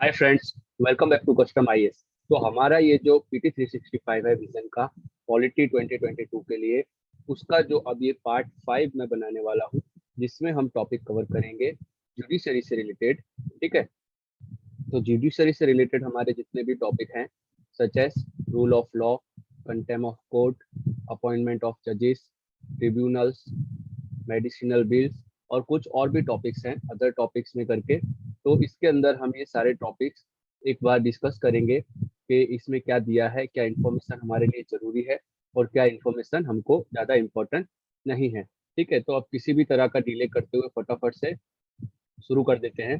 Hi friends, welcome back to custom IAS. तो हमारा ये जो पीटी 365 है विजन का पॉलिटी 2022 के लिए, उसका जो अब ये पार्ट 5 मैं बनाने वाला हूँ, जिसमें हम टॉपिक कवर करेंगे जुडिशरी से रिलेटेड। ठीक है। तो जुडिशरी से रिलेटेड हमारे जितने भी टॉपिक हैं, such as rule of law, contempt of court, appointment of जजेस, ट्रिब्यूनल्स, मेडिसिनल बिल्स और कुछ और भी टॉपिक्स हैं अदर टॉपिक्स में करके। तो इसके अंदर हम ये सारे टॉपिक्स एक बार डिस्कस करेंगे कि इसमें क्या दिया है, क्या इन्फॉर्मेशन हमारे लिए जरूरी है और क्या इन्फॉर्मेशन हमको ज़्यादा इम्पोर्टेंट नहीं है। ठीक है। तो अब किसी भी तरह का डिले करते हुए फटाफट से शुरू कर देते हैं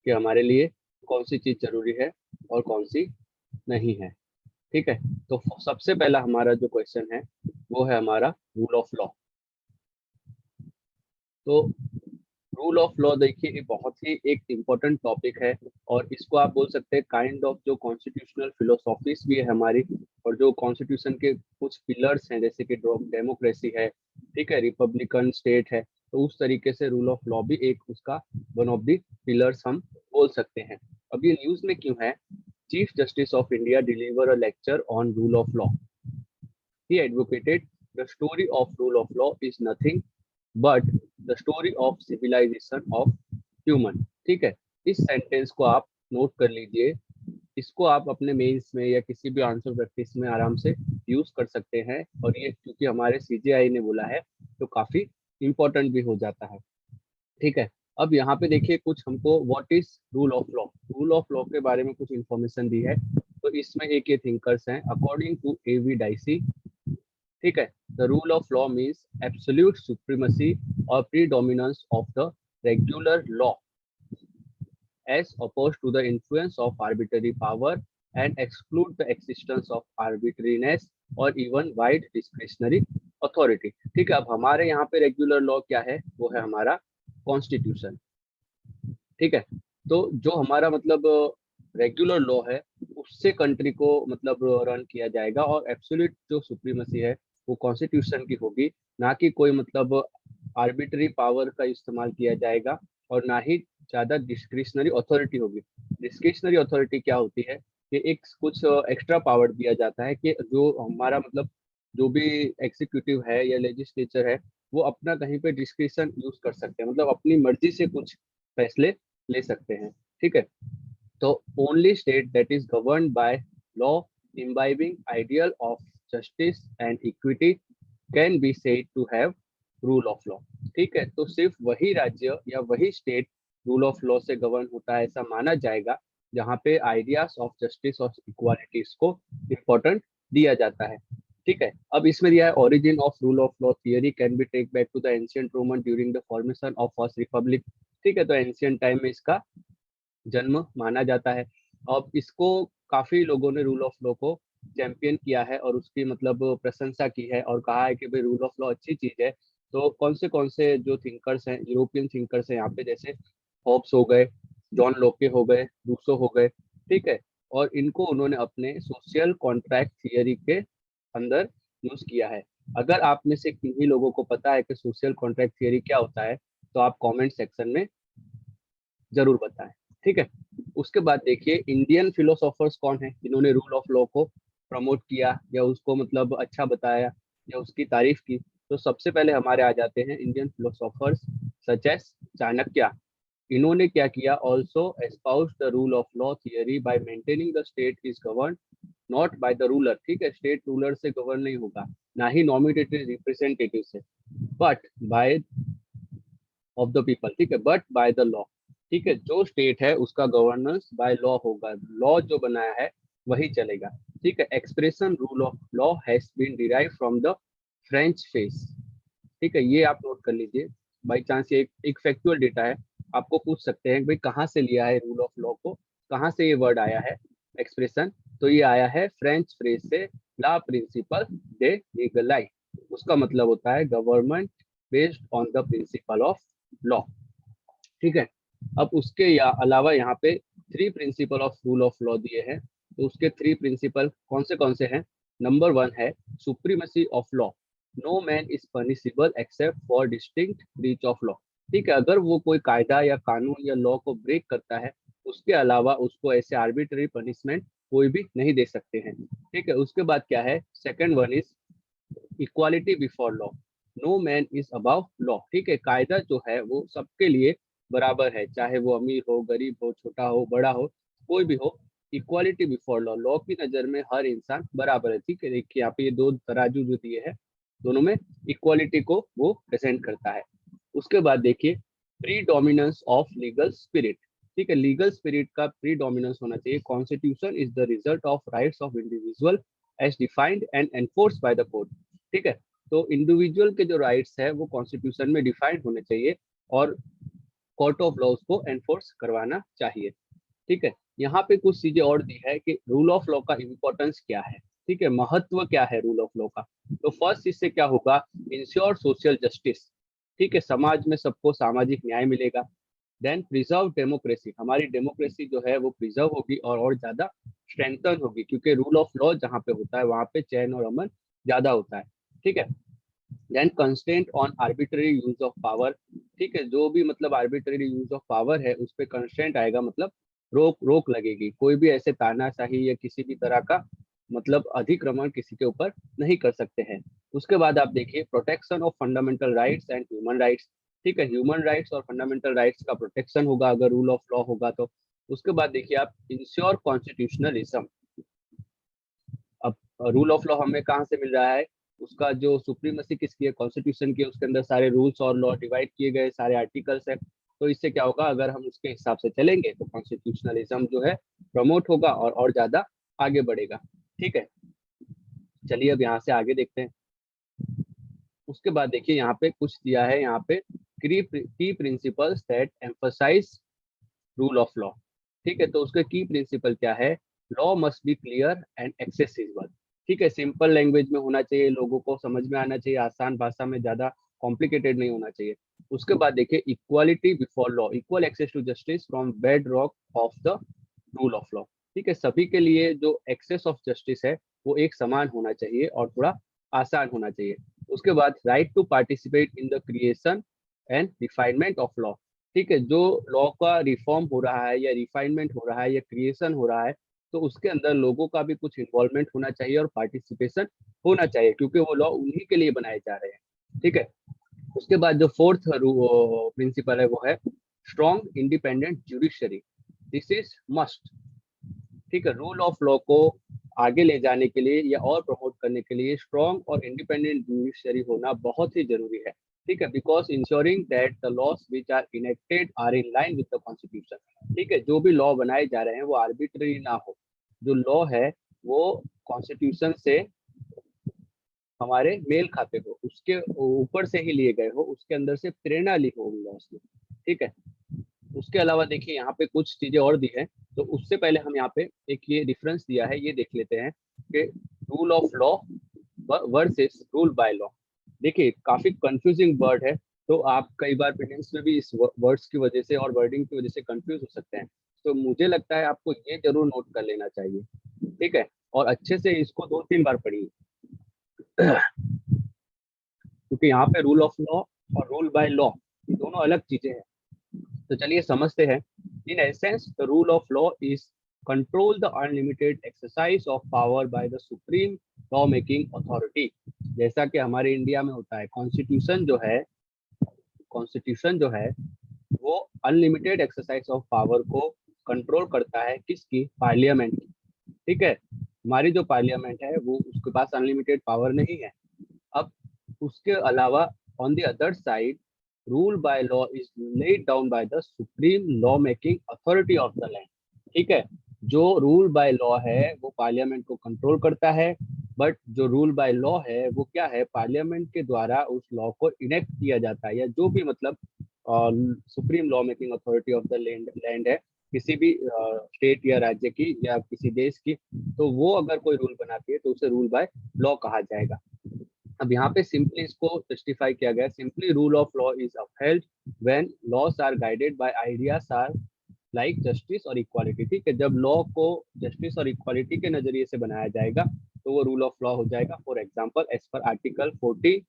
कि हमारे लिए कौन सी चीज़ जरूरी है और कौन सी नहीं है। ठीक है। तो सबसे पहला हमारा जो क्वेश्चन है वो है हमारा रूल ऑफ लॉ। तो रूल ऑफ लॉ देखिए, ये बहुत ही एक इम्पोर्टेंट टॉपिक है और इसको आप बोल सकते हैं काइंड ऑफ जो कॉन्स्टिट्यूशनल फिलोसॉफीज भी है हमारी, और जो कॉन्स्टिट्यूशन के कुछ पिलर्स हैं जैसे कि डेमोक्रेसी है, ठीक है, रिपब्लिकन स्टेट है, तो उस तरीके से रूल ऑफ लॉ भी एक उसका वन ऑफ द पिलर्स हम बोल सकते हैं। अब ये न्यूज में क्यों है? Chief justice of India deliver a lecture on rule of law. He advocated the story of rule of law is nothing but the story of civilization of human। ठीक है। इस सेंटेंस को आप नोट कर लीजिए। इसको आप अपने मेंस में या किसी भी आंसर प्रैक्टिस में आराम से यूज कर सकते हैं, और ये क्योंकि हमारे सीजीआई ने बोला है तो काफी इंपॉर्टेंट भी हो जाता है। ठीक है। अब यहाँ पे देखिए कुछ हमको what is rule of law, rule of law के बारे में कुछ इंफॉर्मेशन दी है। तो इसमें एक ये थिंकर्स हैं अकॉर्डिंग टू एवी डाइसी। ठीक है। The rule of law means absolute supremacy और predominance of the regular law as opposed to the influence of arbitrary power and exclude the existence of arbitrariness or even wide discretionary authority। ठीक है। अब हमारे यहाँ पे regular law क्या है? वो है हमारा कॉन्स्टिट्यूशन। ठीक है। तो जो हमारा मतलब रेगुलर लॉ है, उससे कंट्री को मतलब रन किया जाएगा, और एब्सोल्यूट जो सुप्रीमेसी है वो कॉन्स्टिट्यूशन की होगी, ना कि कोई मतलब आर्बिट्री पावर का इस्तेमाल किया जाएगा, और ना ही ज्यादा डिस्क्रिशनरी अथॉरिटी होगी। डिस्क्रिशनरी अथॉरिटी क्या होती है कि एक कुछ एक्स्ट्रा पावर दिया जाता है कि जो हमारा मतलब जो भी एग्जीक्यूटिव है या लेजिस्लेचर है, वो अपना कहीं पे डिस्क्रिशन यूज कर सकते हैं, मतलब अपनी मर्जी से कुछ फैसले ले सकते हैं। ठीक है। तो only state that is govern by law imbibing ideal of justice and equity can be said to have rule of law. ठीक है। तो सिर्फ वही राज्य या वही स्टेट रूल ऑफ लॉ से गवर्न होता है ऐसा माना जाएगा जहाँ पे आइडियाज ऑफ जस्टिस और इक्वालिटीज को इम्पोर्टेंट दिया जाता है। ठीक है। अब इसमें दिया है origin of rule of law theory can B take back to the ancient Roman during the formation of first republic. ठीक है। तो एंशियंट टाइम में इसका जन्म माना जाता है। अब इसको काफी लोगों ने रूल ऑफ लॉ को चैंपियन किया है और उसकी मतलब प्रशंसा की है और कहा है कि भाई रूल ऑफ लॉ अच्छी चीज है। तो कौन से जो थिंकर्स हैं, यूरोपियन थिंकर्स हैं यहाँ पे, जैसे हॉब्स हो गए, जॉन लोके हो गए, रूसो हो गए। ठीक है। और इनको उन्होंने अपने सोशल कॉन्ट्रैक्ट थियरी के अंदर यूज किया है। अगर आप में से किन्हीं लोगों को पता है कि सोशल कॉन्ट्रैक्ट थियरी क्या होता है, तो आप कमेंट सेक्शन में जरूर बताएं। ठीक है। उसके बाद देखिए इंडियन फिलोसोफर्स कौन है जिन्होंने रूल ऑफ लॉ को प्रमोट किया या उसको मतलब अच्छा बताया या उसकी तारीफ की। तो सबसे पहले हमारे आ जाते हैं Indian philosophers such as Chanakya. इन्होंने क्या किया? Also espouse the rule of law theory by maintaining the state is govern not by the ruler. ठीक है। स्टेट रूलर से गवर्न नहीं होगा, ना ही नॉमिनेटेड रिप्रेजेंटेटिव से, but by of the people. ठीक है। But by the law. ठीक है। जो स्टेट है उसका गवर्नेंस बाय लॉ होगा, लॉ जो बनाया है वही चलेगा। ठीक है। Expression rule of law has been derive from the French face. ठीक है। ये आप नोट कर लीजिए। बाई चांस ये एक फैक्चुअल डेटा है, आपको पूछ सकते हैं भाई कहाँ से लिया है रूल ऑफ लॉ को, कहाँ से ये वर्ड आया है एक्सप्रेशन। तो ये आया है फ्रेंच फ्रेज से, ला प्रिंसिपल दे लीगलाई। उसका मतलब होता है government based on the principle of law. ठीक है। अब उसके अलावा यहाँ पे three principle of rule of law दिए हैं। तो उसके थ्री प्रिंसिपल कौन से हैं? नंबर वन है supremacy of law. No man is punishable except for distinct breach of law. ठीक है। अगर वो कोई कायदा या कानून या लॉ को ब्रेक करता है उसके अलावा उसको ऐसे आर्बिट्ररी पनिशमेंट कोई भी नहीं दे सकते हैं। ठीक है, उसके बाद क्या है, second one is equality before law, no man is above law. ठीक है, कायदा जो है वो सबके लिए बराबर है, चाहे वो अमीर हो, गरीब हो, छोटा हो, बड़ा हो, कोई भी हो। इक्वालिटी बिफोर लॉ, लॉ की नजर में हर इंसान बराबर है। ठीक है, देखिए यहाँ पे ये दो तराजू जो दिए है, दोनों में इक्वालिटी को वो प्रेजेंट करता है। उसके बाद देखिए predominance of legal spirit. ठीक है, लीगल स्पिरिट का प्री डोमिनेंस होना चाहिए। Constitution is the result of rights of individual as defined and enforced by the court. ठीक है, तो इंडिविजुअल के जो राइट्स है वो कॉन्स्टिट्यूशन में डिफाइंड होने चाहिए और कोर्ट ऑफ लॉ को एनफोर्स करवाना चाहिए। ठीक है, यहाँ पे कुछ चीजें और दी है कि रूल ऑफ लॉ का इम्पोर्टेंस क्या है। ठीक है, महत्व क्या है रूल ऑफ लॉ का। तो फर्स्ट इससे क्या होगा, इंश्योर सोशल जस्टिस। ठीक है, समाज में सबको सामाजिक न्याय मिलेगा। देन प्रिजर्व डेमोक्रेसी, हमारी डेमोक्रेसी जो है वो प्रिजर्व होगी और ज्यादा स्ट्रेंथन होगी, क्योंकि रूल ऑफ लॉ जहाँ पे होता है वहाँ पे चैन और अमन ज्यादा होता है। ठीक है, then constant on arbitrary use of power. ठीक है, जो भी मतलब आर्बिट्ररी यूज ऑफ पावर है उस पर कंस्टेंट आएगा, मतलब रोक रोक लगेगी। कोई भी ऐसे तानाशाही या किसी भी तरह का मतलब अधिक्रमण किसी के ऊपर नहीं कर सकते हैं। उसके बाद आप देखिए protection of fundamental rights and human rights. ठीक है, ह्यूमन राइट्स और फंडामेंटल राइट्स का प्रोटेक्शन होगा अगर रूल ऑफ लॉ होगा तो। उसके बाद देखिए आप इंश्योर कॉन्स्टिट्यूशनलिज्म। अब रूल ऑफ लॉ हमें कहाँ से मिल रहा है, उसका जो सुप्रीमेसी किसकी है, कॉन्स्टिट्यूशन की। उसके अंदर सारे रूल्स और लॉ डिवाइड किए गए, सारे आर्टिकल्स है। तो इससे क्या होगा, अगर हम उसके हिसाब से चलेंगे तो कॉन्स्टिट्यूशनलिज्म जो है प्रमोट होगा और ज्यादा आगे बढ़ेगा। ठीक है, चलिए अब यहाँ से आगे देखते हैं। उसके बाद देखिए यहाँ पे कुछ दिया है, यहाँ पे की principles that emphasize rule of law. ठीक है, तो उसके की प्रिंसिपल क्या है, law must be clear and accessible. ठीक है, सिंपल लैंग्वेज में होना चाहिए, लोगों को समझ में आना चाहिए, आसान भाषा में, ज्यादा कॉम्प्लिकेटेड नहीं होना चाहिए। उसके बाद देखिए equality before law, equal access to justice from bedrock of the rule of law. ठीक है, सभी के लिए जो एक्सेस ऑफ जस्टिस है वो एक समान होना चाहिए और थोड़ा आसान होना चाहिए। उसके बाद right to participate in the creation and refinement of law. ठीक है, जो लॉ का रिफॉर्म हो रहा है या रिफाइनमेंट हो रहा है या क्रिएशन हो रहा है, तो उसके अंदर लोगों का भी कुछ इन्वॉल्वमेंट होना चाहिए और पार्टिसिपेशन होना चाहिए, क्योंकि वो लॉ उन्हीं के लिए बनाए जा रहे हैं। ठीक है, उसके बाद जो फोर्थ प्रिंसिपल है वो है strong independent judiciary, this is must. ठीक है, रूल ऑफ लॉ को आगे ले जाने के लिए या और प्रमोट करने के लिए स्ट्रॉन्ग और इंडिपेंडेंट जुडिशरी होना बहुत ही जरूरी है। ठीक है, because ensuring that the laws which are enacted are in line with the constitution. ठीक है, जो भी लॉ बनाए जा रहे हैं वो आर्बिट्ररी ना हो, जो लॉ है वो कॉन्स्टिट्यूशन से हमारे मेल खाते हो, उसके ऊपर से ही लिए गए हो, उसके अंदर से प्रेरणा ली हो उन लॉस में। ठीक है, उसके अलावा देखिए यहाँ पे कुछ चीजें और दी है, तो उससे पहले हम यहाँ पे एक ये डिफरेंस दिया है, ये देख लेते हैं कि rule of law versus rule by law. देखिए काफी कंफ्यूजिंग वर्ड है, तो आप कई बार प्रीलिम्स में भी इस वर्ड्स की वजह से और वर्डिंग की वजह से कंफ्यूज हो सकते हैं। तो मुझे लगता है आपको ये जरूर नोट कर लेना चाहिए। ठीक है, और अच्छे से इसको 2-3 बार पढ़िए क्योंकि यहाँ पे रूल ऑफ लॉ और रूल बाय लॉ दोनों अलग चीजें हैं। तो चलिए समझते हैं। In essence the rule of law is control the unlimited exercise of power by the supreme law making authority. जैसा कि हमारे इंडिया में होता है, कॉन्स्टिट्यूशन जो है वो अनलिमिटेड एक्सरसाइज ऑफ पावर को कंट्रोल करता है, किसकी, पार्लियामेंट की। ठीक है, हमारी जो पार्लियामेंट है वो उसके पास अनलिमिटेड पावर नहीं है। अब उसके अलावा on the other side rule by law is laid down by the supreme law making authority of the land. ठीक है, जो रूल बाय लॉ है वो पार्लियामेंट को कंट्रोल करता है, बट जो रूल बाय लॉ है वो क्या है, पार्लियामेंट के द्वारा उस लॉ को इनेक्ट किया जाता है, या जो भी मतलब supreme law making authority of the land है किसी भी स्टेट या राज्य की या किसी देश की, तो वो अगर कोई रूल बनाती है तो उसे रूल बाय लॉ कहा जाएगा। अब यहाँ पे सिंपली इसको जस्टिफाई किया गया, simply rule of law is upheld when laws are guided by ideas are like justice और इक्वालिटी। ठीक है, जब लॉ को जस्टिस और इक्वालिटी के नजरिए से बनाया जाएगा तो वो रूल ऑफ लॉ हो जाएगा। For example as per article 40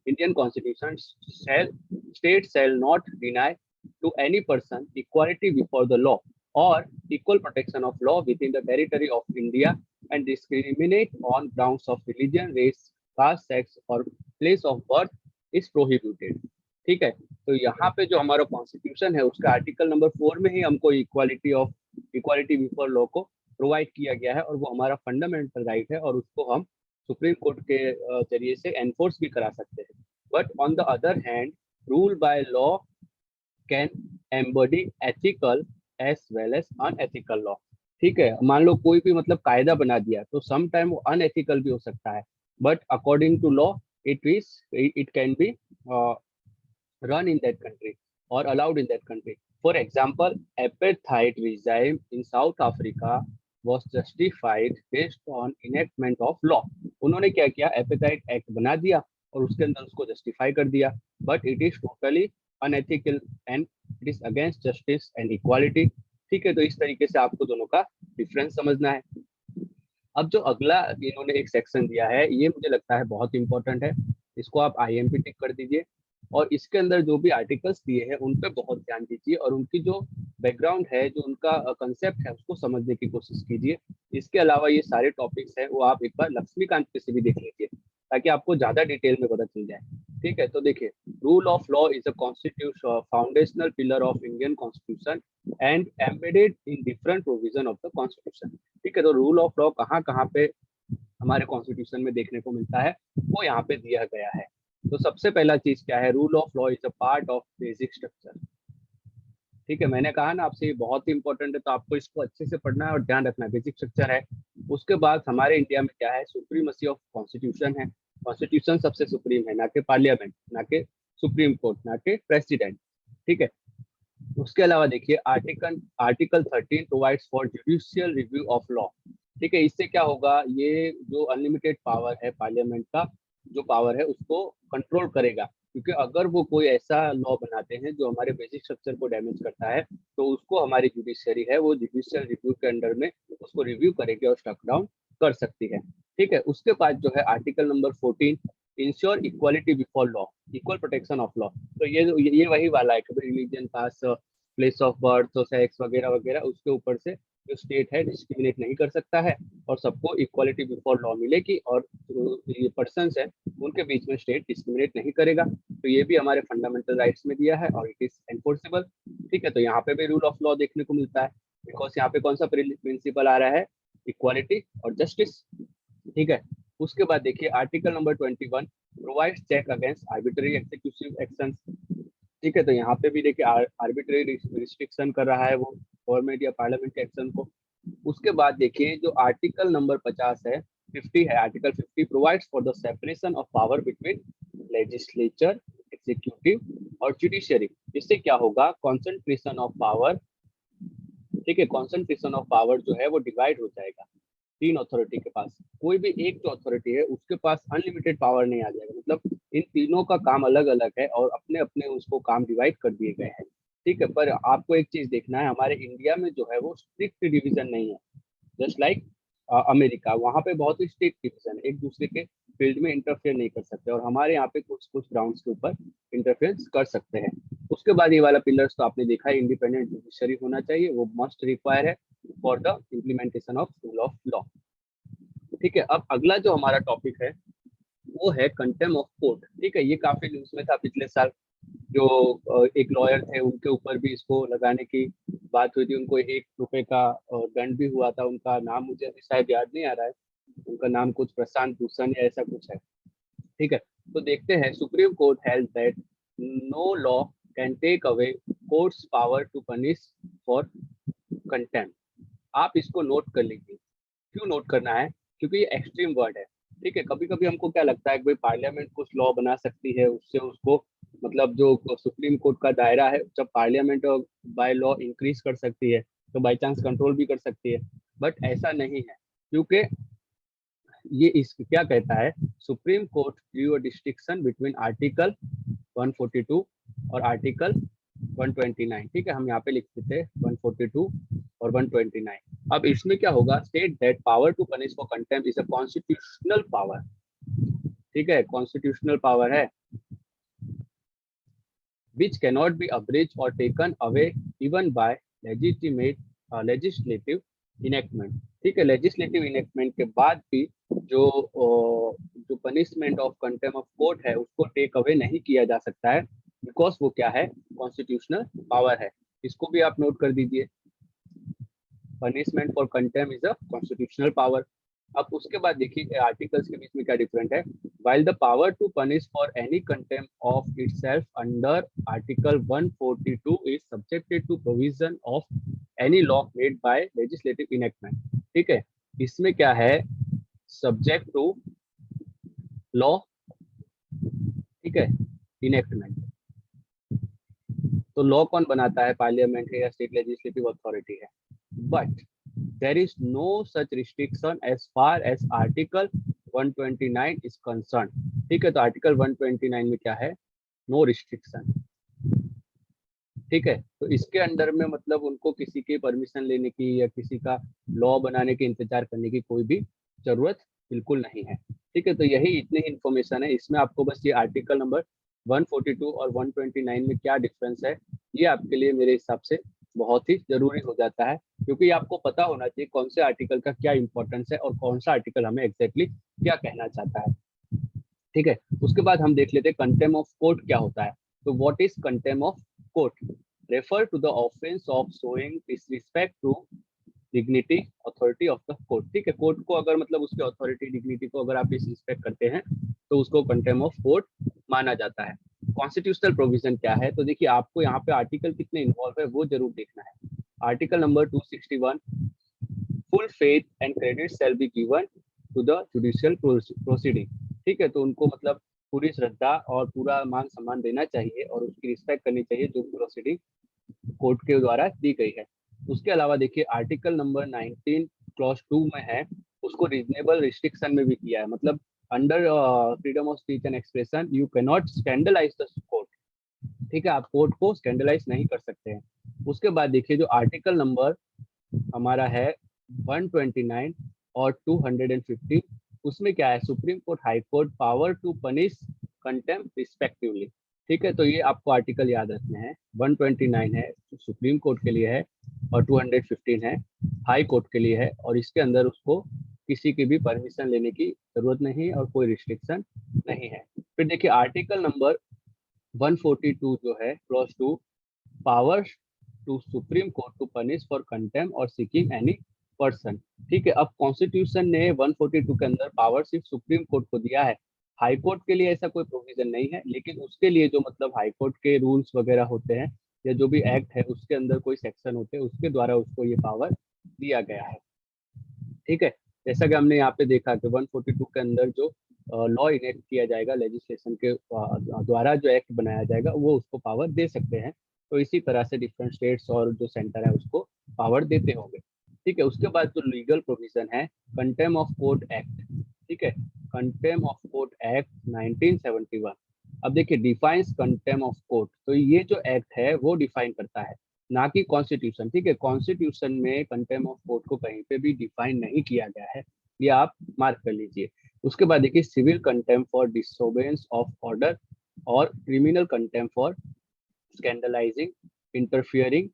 Indian Constitution, shall state shall not deny to any person equality before the law or equal protection of law within the territory of India and discriminate on grounds of religion, race, caste, sex or place of birth is prohibited. ठीक है, तो यहाँ पे जो हमारा constitution है उसका article number 4 में ही हमको इक्वालिटी बिफोर लॉ को प्रोवाइड किया गया है और वो हमारा फंडामेंटल राइट है और उसको हम सुप्रीम कोर्ट के जरिए से एनफोर्स भी करा सकते हैं. But on the other hand rule by law can embody ethical as well as unethical law. ठीक है, मान लो कोई भी मतलब कायदा बना दिया तो सम टाइम वो अनएथिकल भी हो सकता है, but according to law it can be run in that country or allowed in that country. For example, apartheid regime in South Africa was justified based on enactment of law. उन्होंने क्या किया, apatite act बना दिया और उसके अंदर उसको justify कर दिया, but it is totally unethical and it is against justice and equality. ठीक है, तो इस तरीके से आपको दोनों का डिफरेंस समझना है. अब जो अगला इन्होंने एक सेक्शन दिया है ये मुझे लगता है बहुत इंपॉर्टेंट है, इसको आप IMP टिक कर दीजिए और इसके अंदर जो भी आर्टिकल्स दिए हैं उन पे बहुत ध्यान दीजिए और उनकी जो बैकग्राउंड है, जो उनका कंसेप्ट है उसको समझने की कोशिश कीजिए. इसके अलावा ये सारे टॉपिक्स हैं वो आप एक बार लक्ष्मीकांत पे से भी देख लीजिए ताकि आपको ज्यादा डिटेल में पता चल जाए. ठीक है, तो देखिए, rule of law is a constitution foundational pillar of Indian constitution and embedded in different provision of the constitution. ठीक है, तो रूल ऑफ लॉ कहाँ कहाँ पे हमारे कॉन्स्टिट्यूशन में देखने को मिलता है वो यहाँ पे दिया गया है. तो सबसे पहला चीज क्या है, rule of law is a part of basic structure. ठीक है, मैंने कहा ना आपसे ये बहुत ही इंपॉर्टेंट है तो आपको इसको अच्छे से पढ़ना है और ध्यान रखना है. बेसिक स्ट्रक्चर है. उसके बाद हमारे इंडिया में क्या है, सुप्रीमसी ऑफ कॉन्स्टिट्यूशन है. कॉन्स्टिट्यूशन सबसे सुप्रीम है, ना कि पार्लियामेंट, ना कि सुप्रीम कोर्ट, ना कि प्रेसिडेंट. ठीक है, उसके अलावा देखिए article 13 provides for judicial review of law. ठीक है, इससे क्या होगा, ये जो अनलिमिटेड पावर है पार्लियामेंट का जो पावर है उसको कंट्रोल करेगा, क्योंकि अगर वो कोई ऐसा लॉ बनाते हैं जो हमारे बेसिक स्ट्रक्चर को डैमेज करता है तो उसको हमारी जुडिशियरी है वो जुडिशियल रिव्यू के अंडर में उसको रिव्यू करेगी और स्टक डाउन कर सकती है. ठीक है, उसके बाद जो है article number 14 ensure equality before law, equal protection of law. तो ये वही वाला है कि religion, caste, place of birth, sex वगैरह वगैरह उसके ऊपर से जो स्टेट है डिस्क्रिमिनेट नहीं कर सकता है और सबको इक्वालिटी बिफोर लॉ मिलेगी और ये पर्सन्स है उनके बीच में स्टेट डिस्क्रिमिनेट नहीं करेगा. तो ये भी हमारे फंडामेंटल राइट्स में दिया है और इट इज एनफोर्सेबल. ठीक है, तो यहाँ पे भी रूल ऑफ लॉ देखने को मिलता है बिकॉज यहाँ पे कौन सा प्रिंसिपल आ रहा है, इक्वालिटी और जस्टिस. ठीक है, उसके बाद देखिए article number 21 provide check against arbitrary executive actions. ठीक है, तो यहाँ पे भी देखिए आर्बिट्ररी रिस्ट्रिक्शन कर रहा है वो गवर्नमेंट या पार्लियामेंट के एक्शन को. उसके बाद देखिए जो आर्टिकल नंबर 50 है, 50 है, article 50 provides for the separation of power between legislature, executive और जुडिशियरी. इससे क्या होगा, कॉन्सेंट्रेशन ऑफ पावर. ठीक है, कॉन्सेंट्रेशन ऑफ पावर जो है वो डिवाइड हो जाएगा तीन अथॉरिटी के पास. कोई भी एक जो अथॉरिटी है उसके पास अनलिमिटेड पावर नहीं आ जाएगा, मतलब इन तीनों का काम अलग अलग है और अपने अपने उसको काम डिवाइड कर दिए गए हैं. ठीक है, पर आपको एक चीज देखना है, हमारे इंडिया में जो है वो स्ट्रिक्ट डिवीजन नहीं है. जस्ट लाइक अमेरिका, वहाँ पे बहुत ही स्ट्रिक्ट डिवीजन, एक दूसरे के फील्ड में इंटरफेयर नहीं कर सकते और हमारे यहाँ पे कुछ कुछ ग्राउंड्स के ऊपर इंटरफेरेंस कर सकते हैं. उसके बाद ये वाला पिलर्स तो आपने देखा है, इंडिपेंडेंट जुडिशरी होना चाहिए, वो मस्ट रिक्वायर है for the implementation of rule of law. ठीक है, अब अगला जो हमारा टॉपिक है वो है कंटेम्प्ट ऑफ कोर्ट. ठीक है, ये काफी न्यूज में था पिछले साल, जो एक लॉयर थे उनके ऊपर भी इसको लगाने की बात हुई थी. उनको ₹1 का दंड भी हुआ था. उनका नाम मुझे अभी शायद याद नहीं आ रहा है, उनका नाम कुछ प्रशांत भूषण या ऐसा कुछ है. ठीक है, तो देखते हैं. Supreme court held that no law can take away courts power to punish for contempt. आप इसको नोट कर लीजिए. क्यों नोट करना है, क्योंकि ये एक्सट्रीम वर्ड है. ठीक है, कभी कभी हमको क्या लगता है कि भाई पार्लियामेंट कुछ लॉ बना सकती है, उससे उसको मतलब जो सुप्रीम कोर्ट का दायरा है, जब पार्लियामेंट बाय लॉ इंक्रीज कर सकती है तो बाई चांस कंट्रोल भी कर सकती है, बट ऐसा नहीं है. क्योंकि ये इस क्या कहता है, supreme court drew a distinction between article 142 और आर्टिकल 129. ठीक है, हम यहाँ पे लिख देते हैं 142 और 129. अब इसमें क्या होगा, state that power to punish for contempt is a constitutional power. ठीक है, कॉन्स्टिट्यूशनल पावर है. which cannot be abridged or taken away even by legitimate legislative enactment। ठीक है, legislative enactment के बाद भी जो punishment of contempt of court है उसको टेक अवे नहीं किया जा सकता है, बिकॉज वो क्या है, कॉन्स्टिट्यूशनल पावर है। इसको भी आप नोट कर दीजिए, punishment for contempt is a constitutional power. अब उसके बाद देखिए आर्टिकल्स के बीच में क्या डिफरेंट है। While the power to punish for any contempt of itself under article 142 is subjected to provision of any law made by legislative enactment. ठीक है, इसमें क्या है, सब्जेक्ट टू लॉ, ठीक है, इनेक्टमेंट। तो लॉ कौन बनाता है, पार्लियामेंट है या स्टेट लेजिस्लेटिव अथॉरिटी है। But there is no such restriction as far as article 129 is concerned। ठीक है, तो आर्टिकल 129 में क्या है, नो रिस्ट्रिक्शन। ठीक है, तो इसके अंडर में मतलब उनको किसी की परमिशन लेने की या किसी का लॉ बनाने के इंतजार करने की कोई भी जरूरत बिल्कुल नहीं है। ठीक है, तो यही इतनी इंफॉर्मेशन है इसमें। आपको बस ये आर्टिकल नंबर 142 और 129 में क्या डिफरेंस है, ये आपके लिए मेरे हिसाब से बहुत ही जरूरी हो जाता है, क्योंकि आपको पता होना चाहिए कौन से आर्टिकल का क्या इंपॉर्टेंस है और कौन सा आर्टिकल हमें एग्जैक्टली क्या कहना चाहता है। ठीक है, उसके बाद हम देख लेते हैं कंटेम्प्ट ऑफ कोर्ट क्या होता है। तो what is contempt of court, refer to the offence of showing disrespect to dignity authority of the court. ठीक है, कोर्ट को अगर मतलब उसके अथॉरिटी डिग्निटी को अगर आप डिसरिस्पेक्ट करते हैं तो उसको कंटेम्प्ट ऑफ कोर्ट माना जाता है। कॉन्स्टिट्यूशनल प्रोविजन क्या है, तो देखिए आपको यहाँ पे आर्टिकल कितने इन्वॉल्व है वो जरूर देखना है। Article number 261, full faith and credit shall be given to the judicial proceeding. ठीक है, तो उनको मतलब पूरी श्रद्धा और पूरा मान सम्मान देना चाहिए और उसकी रिस्पेक्ट करनी चाहिए जो प्रोसीडिंग कोर्ट के द्वारा दी गई है। उसके अलावा देखिए आर्टिकल नंबर 19 क्लॉज 2 में है, उसको रीजनेबल रिस्ट्रिक्शन में भी किया है, मतलब under freedom of speech and expression you can not scandalise the court. ठीक है, आप कोर्ट को स्कैंडलाइज नहीं कर सकते हैं। उसके बाद देखिए जो आर्टिकल नंबर हमारा है 129 और 250, उसमें क्या है, supreme court high court power to punish contempt respectively. ठीक है, तो ये आपको आर्टिकल याद रखने हैं। 129 है सुप्रीम कोर्ट के लिए है और 215 है हाई कोर्ट के लिए है, और इसके अंदर उसको किसी की भी परमिशन लेने की जरूरत नहीं है और कोई रिस्ट्रिक्शन नहीं है। फिर देखिए आर्टिकल नंबर 142 जो है clause 2, power to supreme court to punish for contempt और सीकिंग एनी पर्सन। ठीक है, अब कॉन्स्टिट्यूशन ने 142 के अंदर पावर सिर्फ सुप्रीम कोर्ट को दिया है, हाई कोर्ट के लिए ऐसा कोई प्रोविजन नहीं है, लेकिन उसके लिए जो मतलब हाई कोर्ट के रूल्स वगैरह होते हैं या जो भी एक्ट है उसके अंदर कोई सेक्शन होते हैं उसके द्वारा उसको ये पावर दिया गया है। ठीक है, जैसा कि हमने यहाँ पे देखा कि 142 के अंदर जो लॉ इनेक्ट किया जाएगा लेजिस्लेशन के द्वारा, जो एक्ट बनाया जाएगा वो उसको पावर दे सकते हैं। तो इसी तरह से डिफरेंट स्टेट्स और जो सेंटर है उसको पावर देते होंगे। ठीक है, उसके बाद जो लीगल प्रोविजन है कंटेम्प्ट ऑफ कोर्ट एक्ट। ठीक है, कंटेम्प्ट ऑफ कोर्ट एक्ट 1971। अब देखिए डिफाइंस कंटेम्प्ट ऑफ कोर्ट, तो ये जो एक्ट है वो डिफाइन करता है, ना कि कॉन्स्टिट्यूशन। ठीक है, कॉन्स्टिट्यूशन में कंटेम्प्ट ऑफ कोर्ट को कहीं पे भी डिफाइन नहीं किया गया है, ये आप मार्क कर लीजिए। उसके बाद देखिए civil contempt for disobedience of order और criminal contempt for scandalising, interfering.